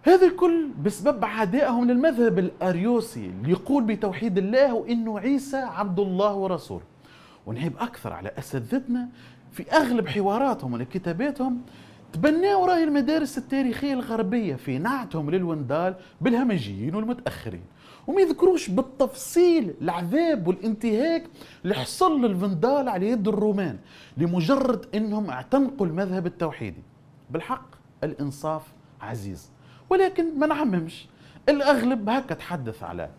هذا الكل بسبب عدائهم للمذهب الاريوسي اللي يقول بتوحيد الله وانه عيسى عبد الله ورسوله. ونعيب اكثر على اساتذتنا في اغلب حواراتهم وكتاباتهم تبناوا راي المدارس التاريخيه الغربيه في نعتهم للوندال بالهمجيين والمتاخرين، وما يذكروش بالتفصيل العذاب والانتهاك اللي حصل للفندال على يد الرومان لمجرد انهم اعتنقوا المذهب التوحيدي. بالحق الانصاف عزيز، ولكن ما نعممش، الاغلب هكا تحدث على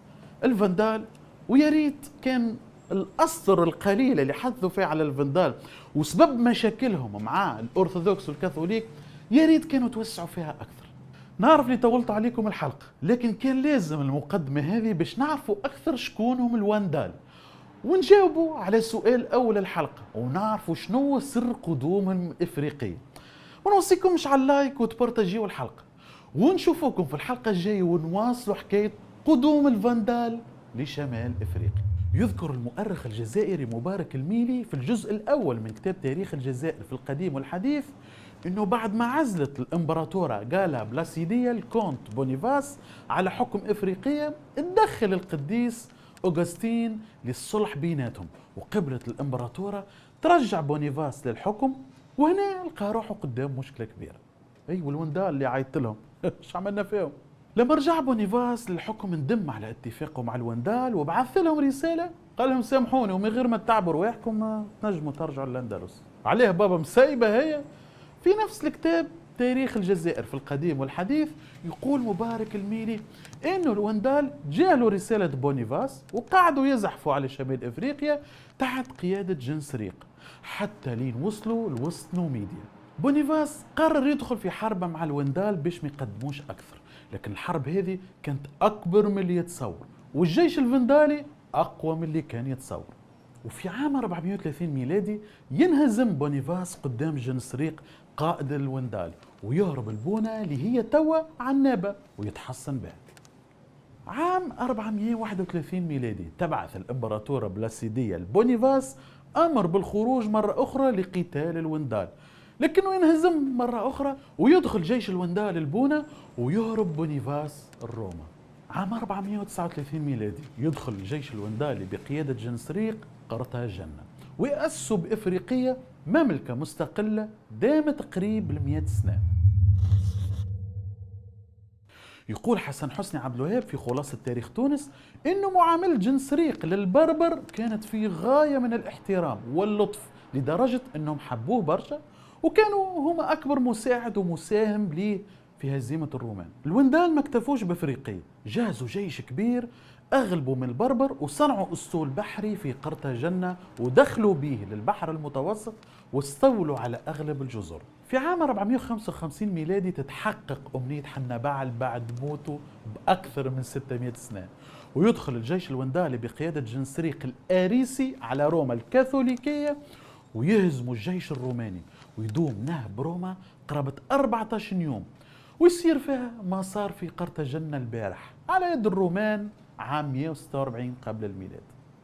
الفندال، ويا ريت كان الأسطر القليلة اللي حدثوا فيها على الفندال وسبب مشاكلهم مع الأرثوذكس والكاثوليك يا ريت كانوا توسعوا فيها أكثر. نعرف لي طولت عليكم الحلقة، لكن كان لازم المقدمة هذه باش نعرفوا أكثر شكون هم الوندال، ونجاوبوا على سؤال أول الحلقة، ونعرفوا شنو سر قدومهم الإفريقية. ونوصيكمش على اللايك وتبارتاجيوا الحلقة، ونشوفوكم في الحلقة الجاية ونواصلوا حكاية قدوم الفندال لشمال إفريقيا. يذكر المؤرخ الجزائري مبارك الميلي في الجزء الأول من كتاب تاريخ الجزائر في القديم والحديث أنه بعد ما عزلت الإمبراطورة غالا بلاسيدية الكونت بونيفاس على حكم إفريقيا، تدخل القديس أوغسطين للصلح بيناتهم، وقبلت الإمبراطورة ترجع بونيفاس للحكم. وهنا لقى روحه قدام مشكلة كبيرة. أي والوندال اللي عيطت لهم ايش عملنا فيهم؟ لما رجع بونيفاس للحكم اندم على اتفاقه مع الوندال وبعث لهم رساله قال لهم سامحوني ومن غير ما تتعبوا رواحكم ما تنجموا ترجعوا للاندلس. عليه بابا مسيبه هي. في نفس الكتاب تاريخ الجزائر في القديم والحديث يقول مبارك الميلي انه الوندال جاله رساله بونيفاس وقعدوا يزحفوا على شمال افريقيا تحت قياده جنسريق حتى لين وصلوا لوسط نوميديا. بونيفاس قرر يدخل في حرب مع الوندال باش ما يقدموش اكثر، لكن الحرب هذه كانت أكبر من اللي يتصور، والجيش الفندالي أقوى من اللي كان يتصور. وفي عام 430 ميلادي ينهزم بونيفاس قدام جنسريق قائد الوندال ويهرب البونة اللي هي توا عنابة ويتحصن بها. عام 431 ميلادي تبعث الإمبراطورة بلاسيدية البونيفاس أمر بالخروج مرة أخرى لقتال الوندال، لكنه ينهزم مرة أخرى ويدخل جيش الوندال البونة ويهرب بونيفاس الروما. عام 439 ميلادي يدخل جيش الوندالي بقيادة جنسريق قرطاجنة ويأسسوا بإفريقيا مملكة مستقلة دامت قريب ل100 سنة. يقول حسن حسني عبد الوهاب في خلاصة تاريخ تونس إنه معاملة جنسريق للبربر كانت في غاية من الاحترام واللطف لدرجة إنهم حبوه برشا وكانوا هما أكبر مساعد ومساهم ليه في هزيمة الرومان. الوندال ما اكتفوش بأفريقيا، جهزوا جيش كبير أغلبوا من البربر وصنعوا أسطول بحري في قرطاجنة ودخلوا به للبحر المتوسط واستولوا على أغلب الجزر. في عام 455 ميلادي تتحقق أمنية حنبعل بعد موته بأكثر من 600 سنة، ويدخل الجيش الوندالي بقيادة جنسريق الآريسي على روما الكاثوليكية ويهزموا الجيش الروماني ويدوم نهب روما قرابة 14 يوم، ويصير فيها ما صار في قرطاجنة البارح على يد الرومان عام 146 قبل الميلاد.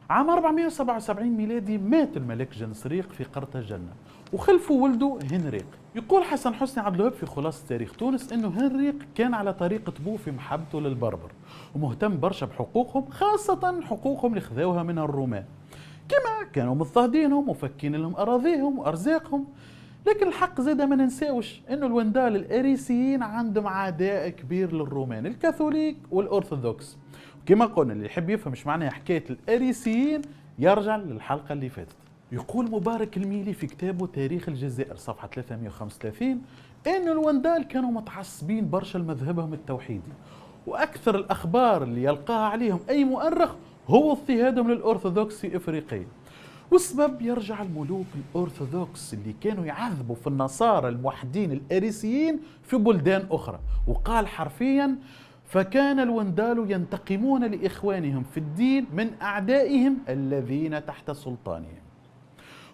عام 477 ميلادي مات الملك جنسريق في قرطاجنة وخلفوا ولده هنريق. يقول حسن حسني عبد الوهاب في خلاصة تاريخ تونس انه هنريق كان على طريقة ابوه في محبته للبربر ومهتم برشا بحقوقهم، خاصة حقوقهم اللي خذوها من الرومان، كما كانوا مضطهدينهم وفكين لهم اراضيهم وارزاقهم. لكن الحق زاد ما ننساوش انه الوندال الاريسيين عندهم عداء كبير للرومان الكاثوليك والارثوذكس. كما قلنا اللي يحب يفهم ايش معناها حكايه الاريسيين يرجع للحلقه اللي فاتت. يقول مبارك الميلي في كتابه تاريخ الجزائر صفحه 335 ان الوندال كانوا متعصبين برشا لمذهبهم التوحيدي، واكثر الاخبار اللي يلقاها عليهم اي مؤرخ هو اضطهادهم للارثوذكس في افريقيا، والسبب يرجع الملوك الأرثوذكس اللي كانوا يعذبوا في النصارى الموحدين الأريسيين في بلدان أخرى. وقال حرفيا فكان الوندال ينتقمون لإخوانهم في الدين من أعدائهم الذين تحت سلطانهم.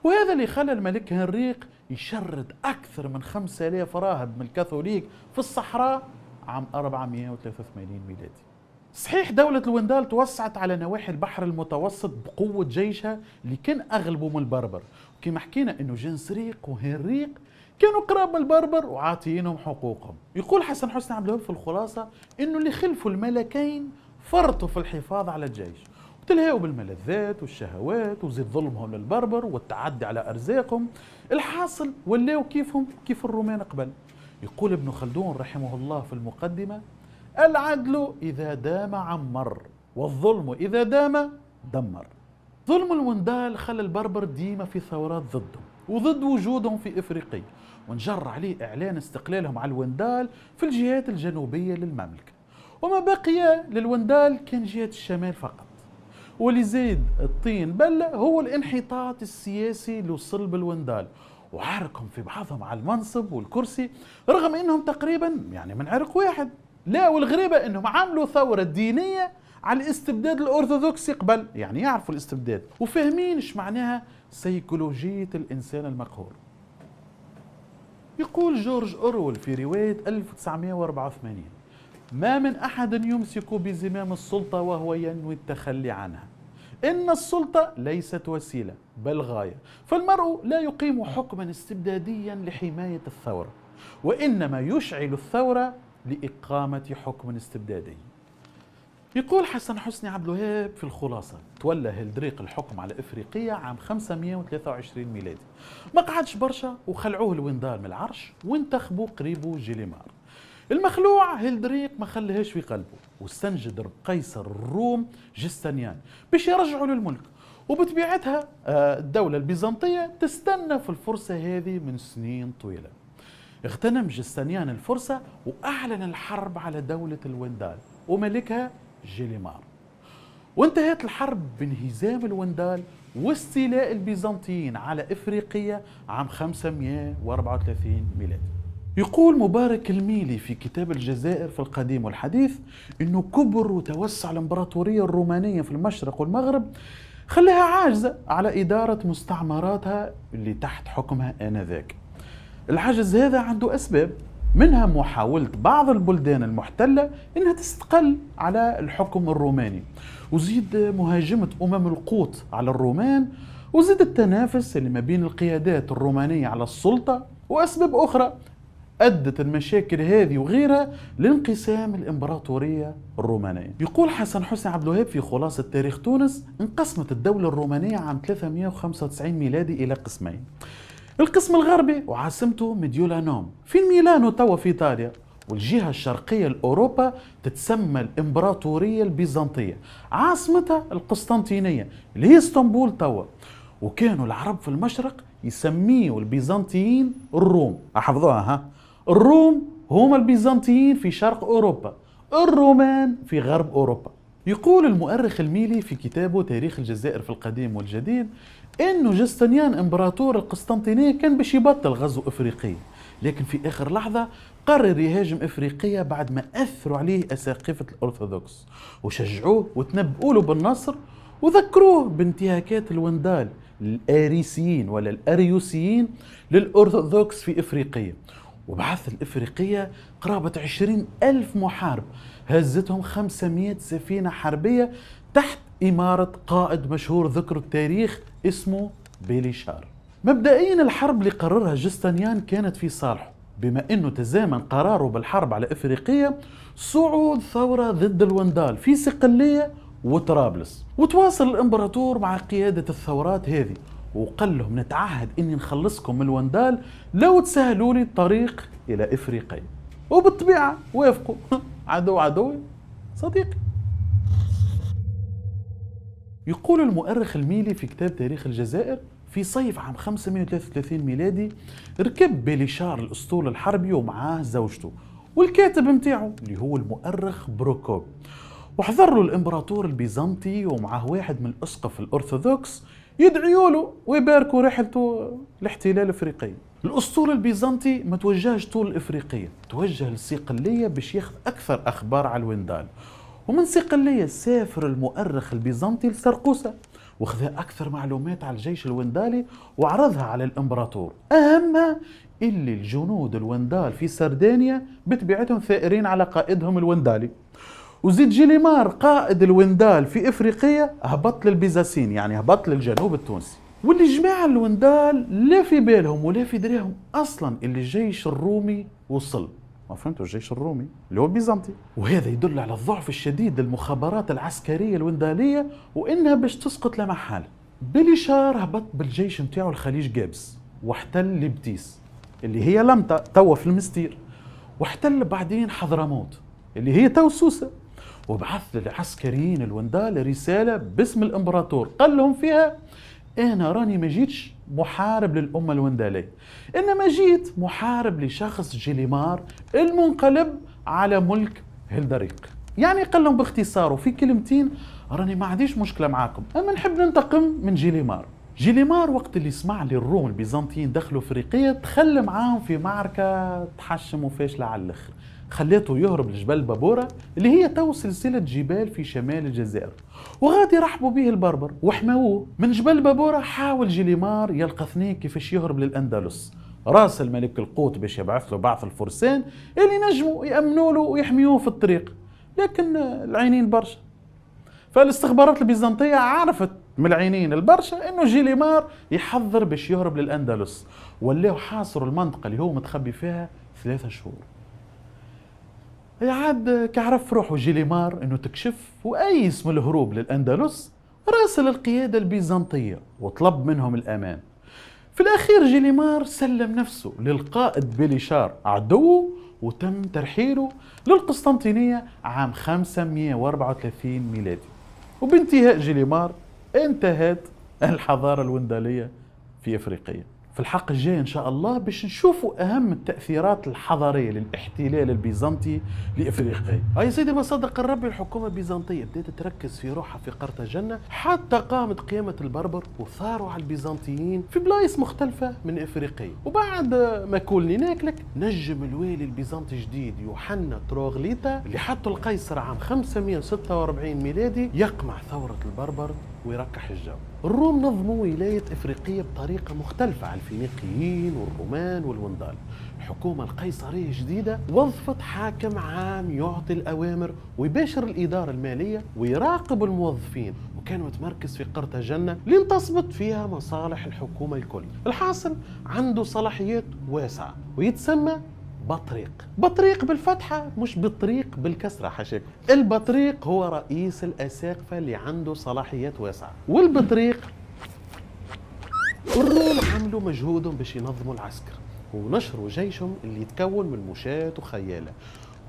وهذا اللي خلى الملك هنريق يشرد أكثر من 5000 راهب من الكاثوليك في الصحراء عام 483 ميلادي. صحيح دولة الوندال توسعت على نواحي البحر المتوسط بقوة جيشها اللي كان أغلبه من البربر، وكما حكينا إنه جنسريق وهنريق كانوا قراب من البربر وعاطيينهم حقوقهم. يقول حسن حسني عبد الوهاب في الخلاصة إنه اللي خلفوا الملكين فرطوا في الحفاظ على الجيش، وتلهوا بالملذات والشهوات وزيد ظلمهم للبربر والتعدي على أرزاقهم. الحاصل ولاو كيفهم كيف الرومان قبل. يقول ابن خلدون رحمه الله في المقدمة: العدل إذا دام عمر، والظلم إذا دام دمر. ظلم الوندال خلى البربر ديما في ثورات ضدهم وضد وجودهم في إفريقيا، ونجر عليه إعلان استقلالهم على الوندال في الجهات الجنوبية للمملكة، وما بقي للوندال كان جهة الشمال فقط. ولزيد الطين بلة هو الانحطاط السياسي اللي وصل بالوندال، وعاركهم في بعضهم على المنصب والكرسي رغم انهم تقريبا من عرق واحد. لا، والغريبة انهم عملوا ثورة دينية على الاستبداد الأرثوذكسي قبل، يعرفوا الاستبداد وفاهمين ايش معناها سيكولوجية الإنسان المقهور. يقول جورج أورويل في رواية 1984: ما من أحد يمسك بزمام السلطة وهو ينوي التخلي عنها. إن السلطة ليست وسيلة بل غاية، فالمرء لا يقيم حكما استبداديا لحماية الثورة، وإنما يشعل الثورة لإقامة حكم استبدادي. يقول حسن حسني عبد الوهاب في الخلاصة: تولى هيلدريق الحكم على إفريقيا عام 523 ميلادي، ما قعدش برشا وخلعوه الوندال من العرش وانتخبوا قريبه جيليمار. المخلوع هيلدريق ما خليهاش في قلبه واستنجد قيصر الروم جستنيان باش يرجعوا للملك، وبطبيعتها الدولة البيزنطية تستنى في الفرصة هذه من سنين طويلة. اغتنم جستنيان الفرصة وأعلن الحرب على دولة الوندال وملكها جيليمار، وانتهت الحرب بانهزام الوندال واستيلاء البيزنطيين على إفريقيا عام 534 ميلادي. يقول مبارك الميلي في كتاب الجزائر في القديم والحديث إنه كبر وتوسع الإمبراطورية الرومانية في المشرق والمغرب خلاها عاجزة على إدارة مستعمراتها اللي تحت حكمها آنذاك. العجز هذا عنده أسباب، منها محاولة بعض البلدان المحتلة إنها تستقل على الحكم الروماني، وزيد مهاجمة القوط على الرومان، وزيد التنافس اللي ما بين القيادات الرومانية على السلطة، وأسباب أخرى أدت المشاكل هذه وغيرها لانقسام الإمبراطورية الرومانية. يقول حسن حسني عبد الوهاب في خلاصة تاريخ تونس: انقسمت الدولة الرومانية عام 395 ميلادي إلى قسمين، القسم الغربي وعاصمته ميديولانوم في ميلانو توا في إيطاليا، والجهة الشرقية لأوروبا تتسمى الإمبراطورية البيزنطية عاصمتها القسطنطينية اللي هي اسطنبول توا. وكانوا العرب في المشرق يسميوا البيزنطيين الروم، أحفظوها الروم هم البيزنطيين في شرق أوروبا، الرومان في غرب أوروبا. يقول المؤرخ الميلي في كتابه تاريخ الجزائر في القديم والجديد إنه جستنيان إمبراطور القسطنطينية كان باش يبطل غزو إفريقيا، لكن في آخر لحظة قرر يهاجم إفريقيا بعد ما أثروا عليه أساقفة الأرثوذكس وشجعوه وتنبؤوا له بالنصر وذكروه بانتهاكات الوندال الآريسيين ولا الأريوسيين للأرثوذكس في إفريقيا، وبعث الإفريقية قرابة 20,000 محارب هزتهم 500 سفينة حربية تحت إمارة قائد مشهور ذكر التاريخ اسمه بيليشار. مبدئيا الحرب اللي قررها جستنيان كانت في صالحه، بما أنه تزامن قراره بالحرب على إفريقيا صعود ثورة ضد الوندال في صقلية وطرابلس، وتواصل الإمبراطور مع قيادة الثورات هذه وقال لهم: نتعهد إني نخلصكم من الوندال لو تسهلوا لي الطريق إلى إفريقيا. وبالطبيعة وافقوا عدو عدوي صديقي. يقول المؤرخ الميلي في كتاب تاريخ الجزائر: في صيف عام 533 ميلادي ركب بيليشار الأسطول الحربي ومعاه زوجته والكاتب متاعه اللي هو المؤرخ بروكوب، وحضر له الإمبراطور البيزنطي ومعه واحد من الأسقف الأرثوذكس يدعيوا له ويباركوا رحلته لاحتلال إفريقيا. الأسطول البيزنطي ما توجهش طول إفريقيا، توجه للصقلية باش ياخذ أكثر أخبار على الوندال، ومن صقلية سافر المؤرخ البيزنطي لسرقوسة وخذا أكثر معلومات على الجيش الوندالي وعرضها على الإمبراطور. أهمها اللي الجنود الوندال في سردانيا بتبعتهم ثائرين على قائدهم الوندالي. وزيد جيليمار قائد الوندال في إفريقيا هبط للبيزاسين، يعني هبط للجنوب التونسي. واللي جماعة الوندال لا في بالهم ولا في دريهم أصلا اللي الجيش الرومي وصل. ما فهمتوا؟ الجيش الرومي اللي هو البيزنطي. وهذا يدل على الضعف الشديد للمخابرات العسكرية الوندالية وإنها باش تسقط لا محالة. بيليشار هبط بالجيش متاعه الخليج جابس واحتل لبتيس اللي هي لمتا توا في المستير، واحتل بعدين حضرموت اللي هي تو سوسة، وبعث للعسكريين الوندال رسالة باسم الإمبراطور قال لهم فيها: أنا راني ما جيتش محارب للأمة الوندالية، إنما جيت محارب لشخص جيليمار المنقلب على ملك هيلدريك. يعني قال لهم باختصار وفي كلمتين: راني ما عنديش مشكلة معاكم، أما نحب ننتقم من جيليمار. جيليمار وقت اللي سمع لي الروم البيزنطيين دخلوا افريقيا تخلى معاهم في معركة تحشم وفاشلة على الاخر، خليته يهرب لجبال بابورة اللي هي تو سلسلة جبال في شمال الجزائر، وغادي رحبوا به البربر وحماوه. من جبال بابورة حاول جيليمار يلقى اثنين كيفاش يهرب للأندلس، راس الملك القوط باش يبعث له بعض الفرسان اللي نجموا يأمنوا له ويحميوه في الطريق، لكن العينين برشا. فالاستخبارات البيزنطية عرفت من العينين البرشا انه جيليمار يحضر باش يهرب للأندلس، ولاو حاصروا المنطقة اللي هو متخبي فيها 3 شهور. عاد كعرف روحه جيليمار انه تكشف واي اسم الهروب للأندلس، راسل القيادة البيزنطية وطلب منهم الأمان. في الأخير جيليمار سلم نفسه للقائد بيليشار عدوه وتم ترحيله للقسطنطينية عام 534 ميلادي. وبانتهاء جيليمار انتهت الحضارة الوندالية في أفريقيا. في الحلقة الجاية إن شاء الله باش نشوفوا أهم التأثيرات الحضارية للاحتلال البيزنطي لإفريقيا. أي سيدي ما صدق الرب، الحكومة البيزنطية بدأت تركز في روحها في قرطاجنة حتى قامت قيامة البربر وثاروا على البيزنطيين في بلايص مختلفة من إفريقيا. وبعد ما كلني ناكلك نجم الوالي البيزنطي جديد يوحنا تروغليتا اللي حطوا القيصر عام 546 ميلادي يقمع ثورة البربر ويركح الجو. الروم نظموا ولاية إفريقية بطريقة مختلفة عن الفينيقيين والرومان والوندال. الحكومة القيصرية الجديدة وظفت حاكم عام يعطي الأوامر ويباشر الإدارة المالية ويراقب الموظفين، وكان متمركز في قرطاجنة اللي انتصبت فيها مصالح الحكومة الكل. الحاصل عنده صلاحيات واسعة ويتسمى بطريق. بطريق بالفتحة مش بطريق بالكسرة حشاكم. البطريق هو رئيس الأساقفة اللي عنده صلاحيات واسعة، والبطريق الروم عملوا مجهودهم باش ينظموا العسكر ونشروا جيشهم اللي يتكون من مشاة وخيالة،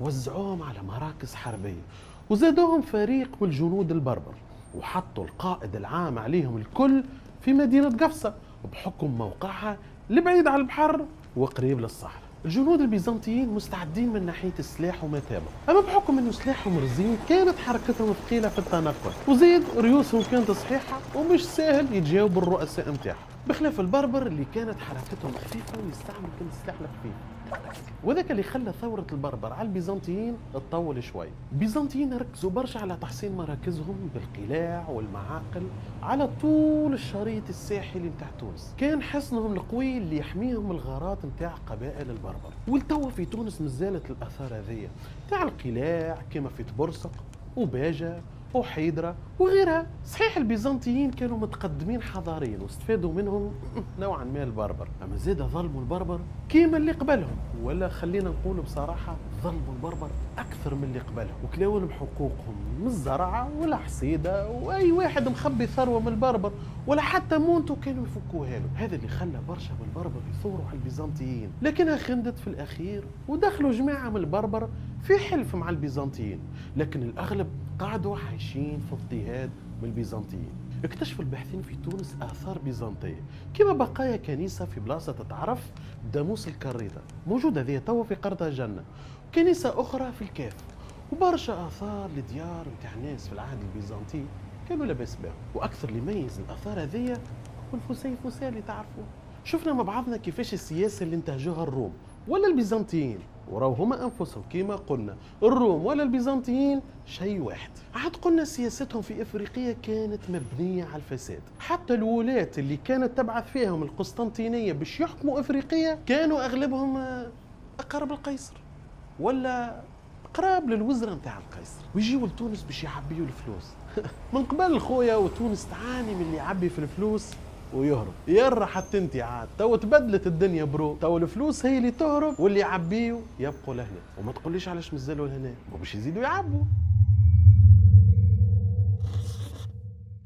وزعوهم على مراكز حربية وزادوهم فريق من الجنود البربر، وحطوا القائد العام عليهم الكل في مدينة قفصة بحكم موقعها لبعيد على البحر وقريب للصحراء. الجنود البيزنطيين مستعدين من ناحية السلاح ومثابة، أما بحكم أنه سلاحهم رزين كانت حركتهم ثقيلة في التنقل، وزيد ريوسهم كانت صحيحة ومش سهل يتجاوبوا الرؤساء متاعهم، بخلاف البربر اللي كانت حركتهم خفيفة ويستعمل كل السلاح الخفيف. وذاك اللي خلى ثورة البربر على البيزنطيين تطول شوي. البيزنطيين ركزوا برشا على تحسين مراكزهم بالقلاع والمعاقل على طول الشريط الساحلي متاع تونس. كان حصنهم القوي اللي يحميهم الغارات متاع قبائل البربر. والتوا في تونس مازالت الآثار هذية تاع القلاع كما في تبرسق وباجة وحيدرة وغيرها. صحيح البيزنطيين كانوا متقدمين حضاريا واستفادوا منهم نوعا ما البربر، اما زاد ظلموا البربر كيما اللي قبلهم، ولا خلينا نقول بصراحة ظلموا البربر اكثر من اللي قبلهم، وكلاو لهم حقوقهم من الزرعة ولا حصيدة، واي واحد مخبي ثروة من البربر ولا حتى مونته كانوا يفكوها له. هذا اللي خلى برشا من البربر يثوروا على البيزنطيين، لكنها خندت في الاخير ودخلوا جماعة من البربر في حلف مع البيزنطيين، لكن الاغلب قعدوا عايشين في اضطهاد من البيزنطيين. اكتشفوا الباحثين في تونس آثار بيزنطية كما بقايا كنيسة في بلاصة تتعرف داموس الكريطة موجودة ذي توا في قرطاجنة، وكنيسة أخرى في الكاف، وبرشا آثار لديار متاع ناس في العهد البيزنطي كانوا لاباس بهم. وأكثر اللي يميز الآثار هذيا هو الفسيفساء اللي تعرفوه. شفنا مع بعضنا كيفاش السياسة اللي انتهجوها الروم ولا البيزنطيين، وراو هما أنفسهم كيما قلنا الروم ولا البيزنطيين شيء واحد. عاد قلنا سياستهم في إفريقيا كانت مبنية على الفساد، حتى الولاة اللي كانت تبعث فيهم القسطنطينية باش يحكموا إفريقيا كانوا أغلبهم أقرب القيصر ولا قراب للوزراء نتاع القيصر، ويجيو لتونس باش يعبيوا الفلوس. من قبل خويا وتونس تعاني من اللي يعبي في الفلوس ويهرب. يرى حتى انت عاد تو تبدلت الدنيا برو، تو الفلوس هي اللي تهرب واللي يعبيوا يبقوا لهنا، وما تقوليش علاش مازالوا لهنا وباش يزيدوا يعبوا.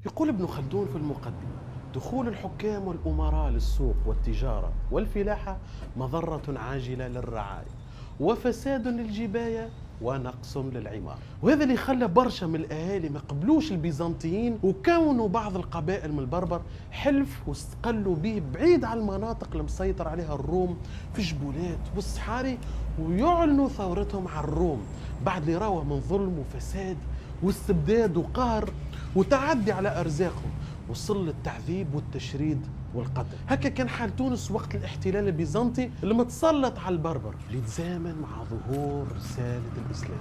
يقول ابن خلدون في المقدمة: دخول الحكام والأمراء للسوق والتجارة والفلاحة مضرة عاجلة للرعاية وفساد للجباية ونقص للعمار. وهذا اللي خلى برشا من الأهالي ما قبلوش البيزنطيين، وكونوا بعض القبائل من البربر حلف واستقلوا به بعيد عن المناطق المسيطر عليها الروم في الجبولات والصحاري، ويعلنوا ثورتهم على الروم بعد اللي راوه من ظلم وفساد واستبداد وقهر وتعدي على أرزاقهم، وصل للتعذيب والتشريد والقتل. هكا كان حال تونس وقت الاحتلال البيزنطي اللي متسلط على البربر اللي تزامن مع ظهور رسالة الإسلام.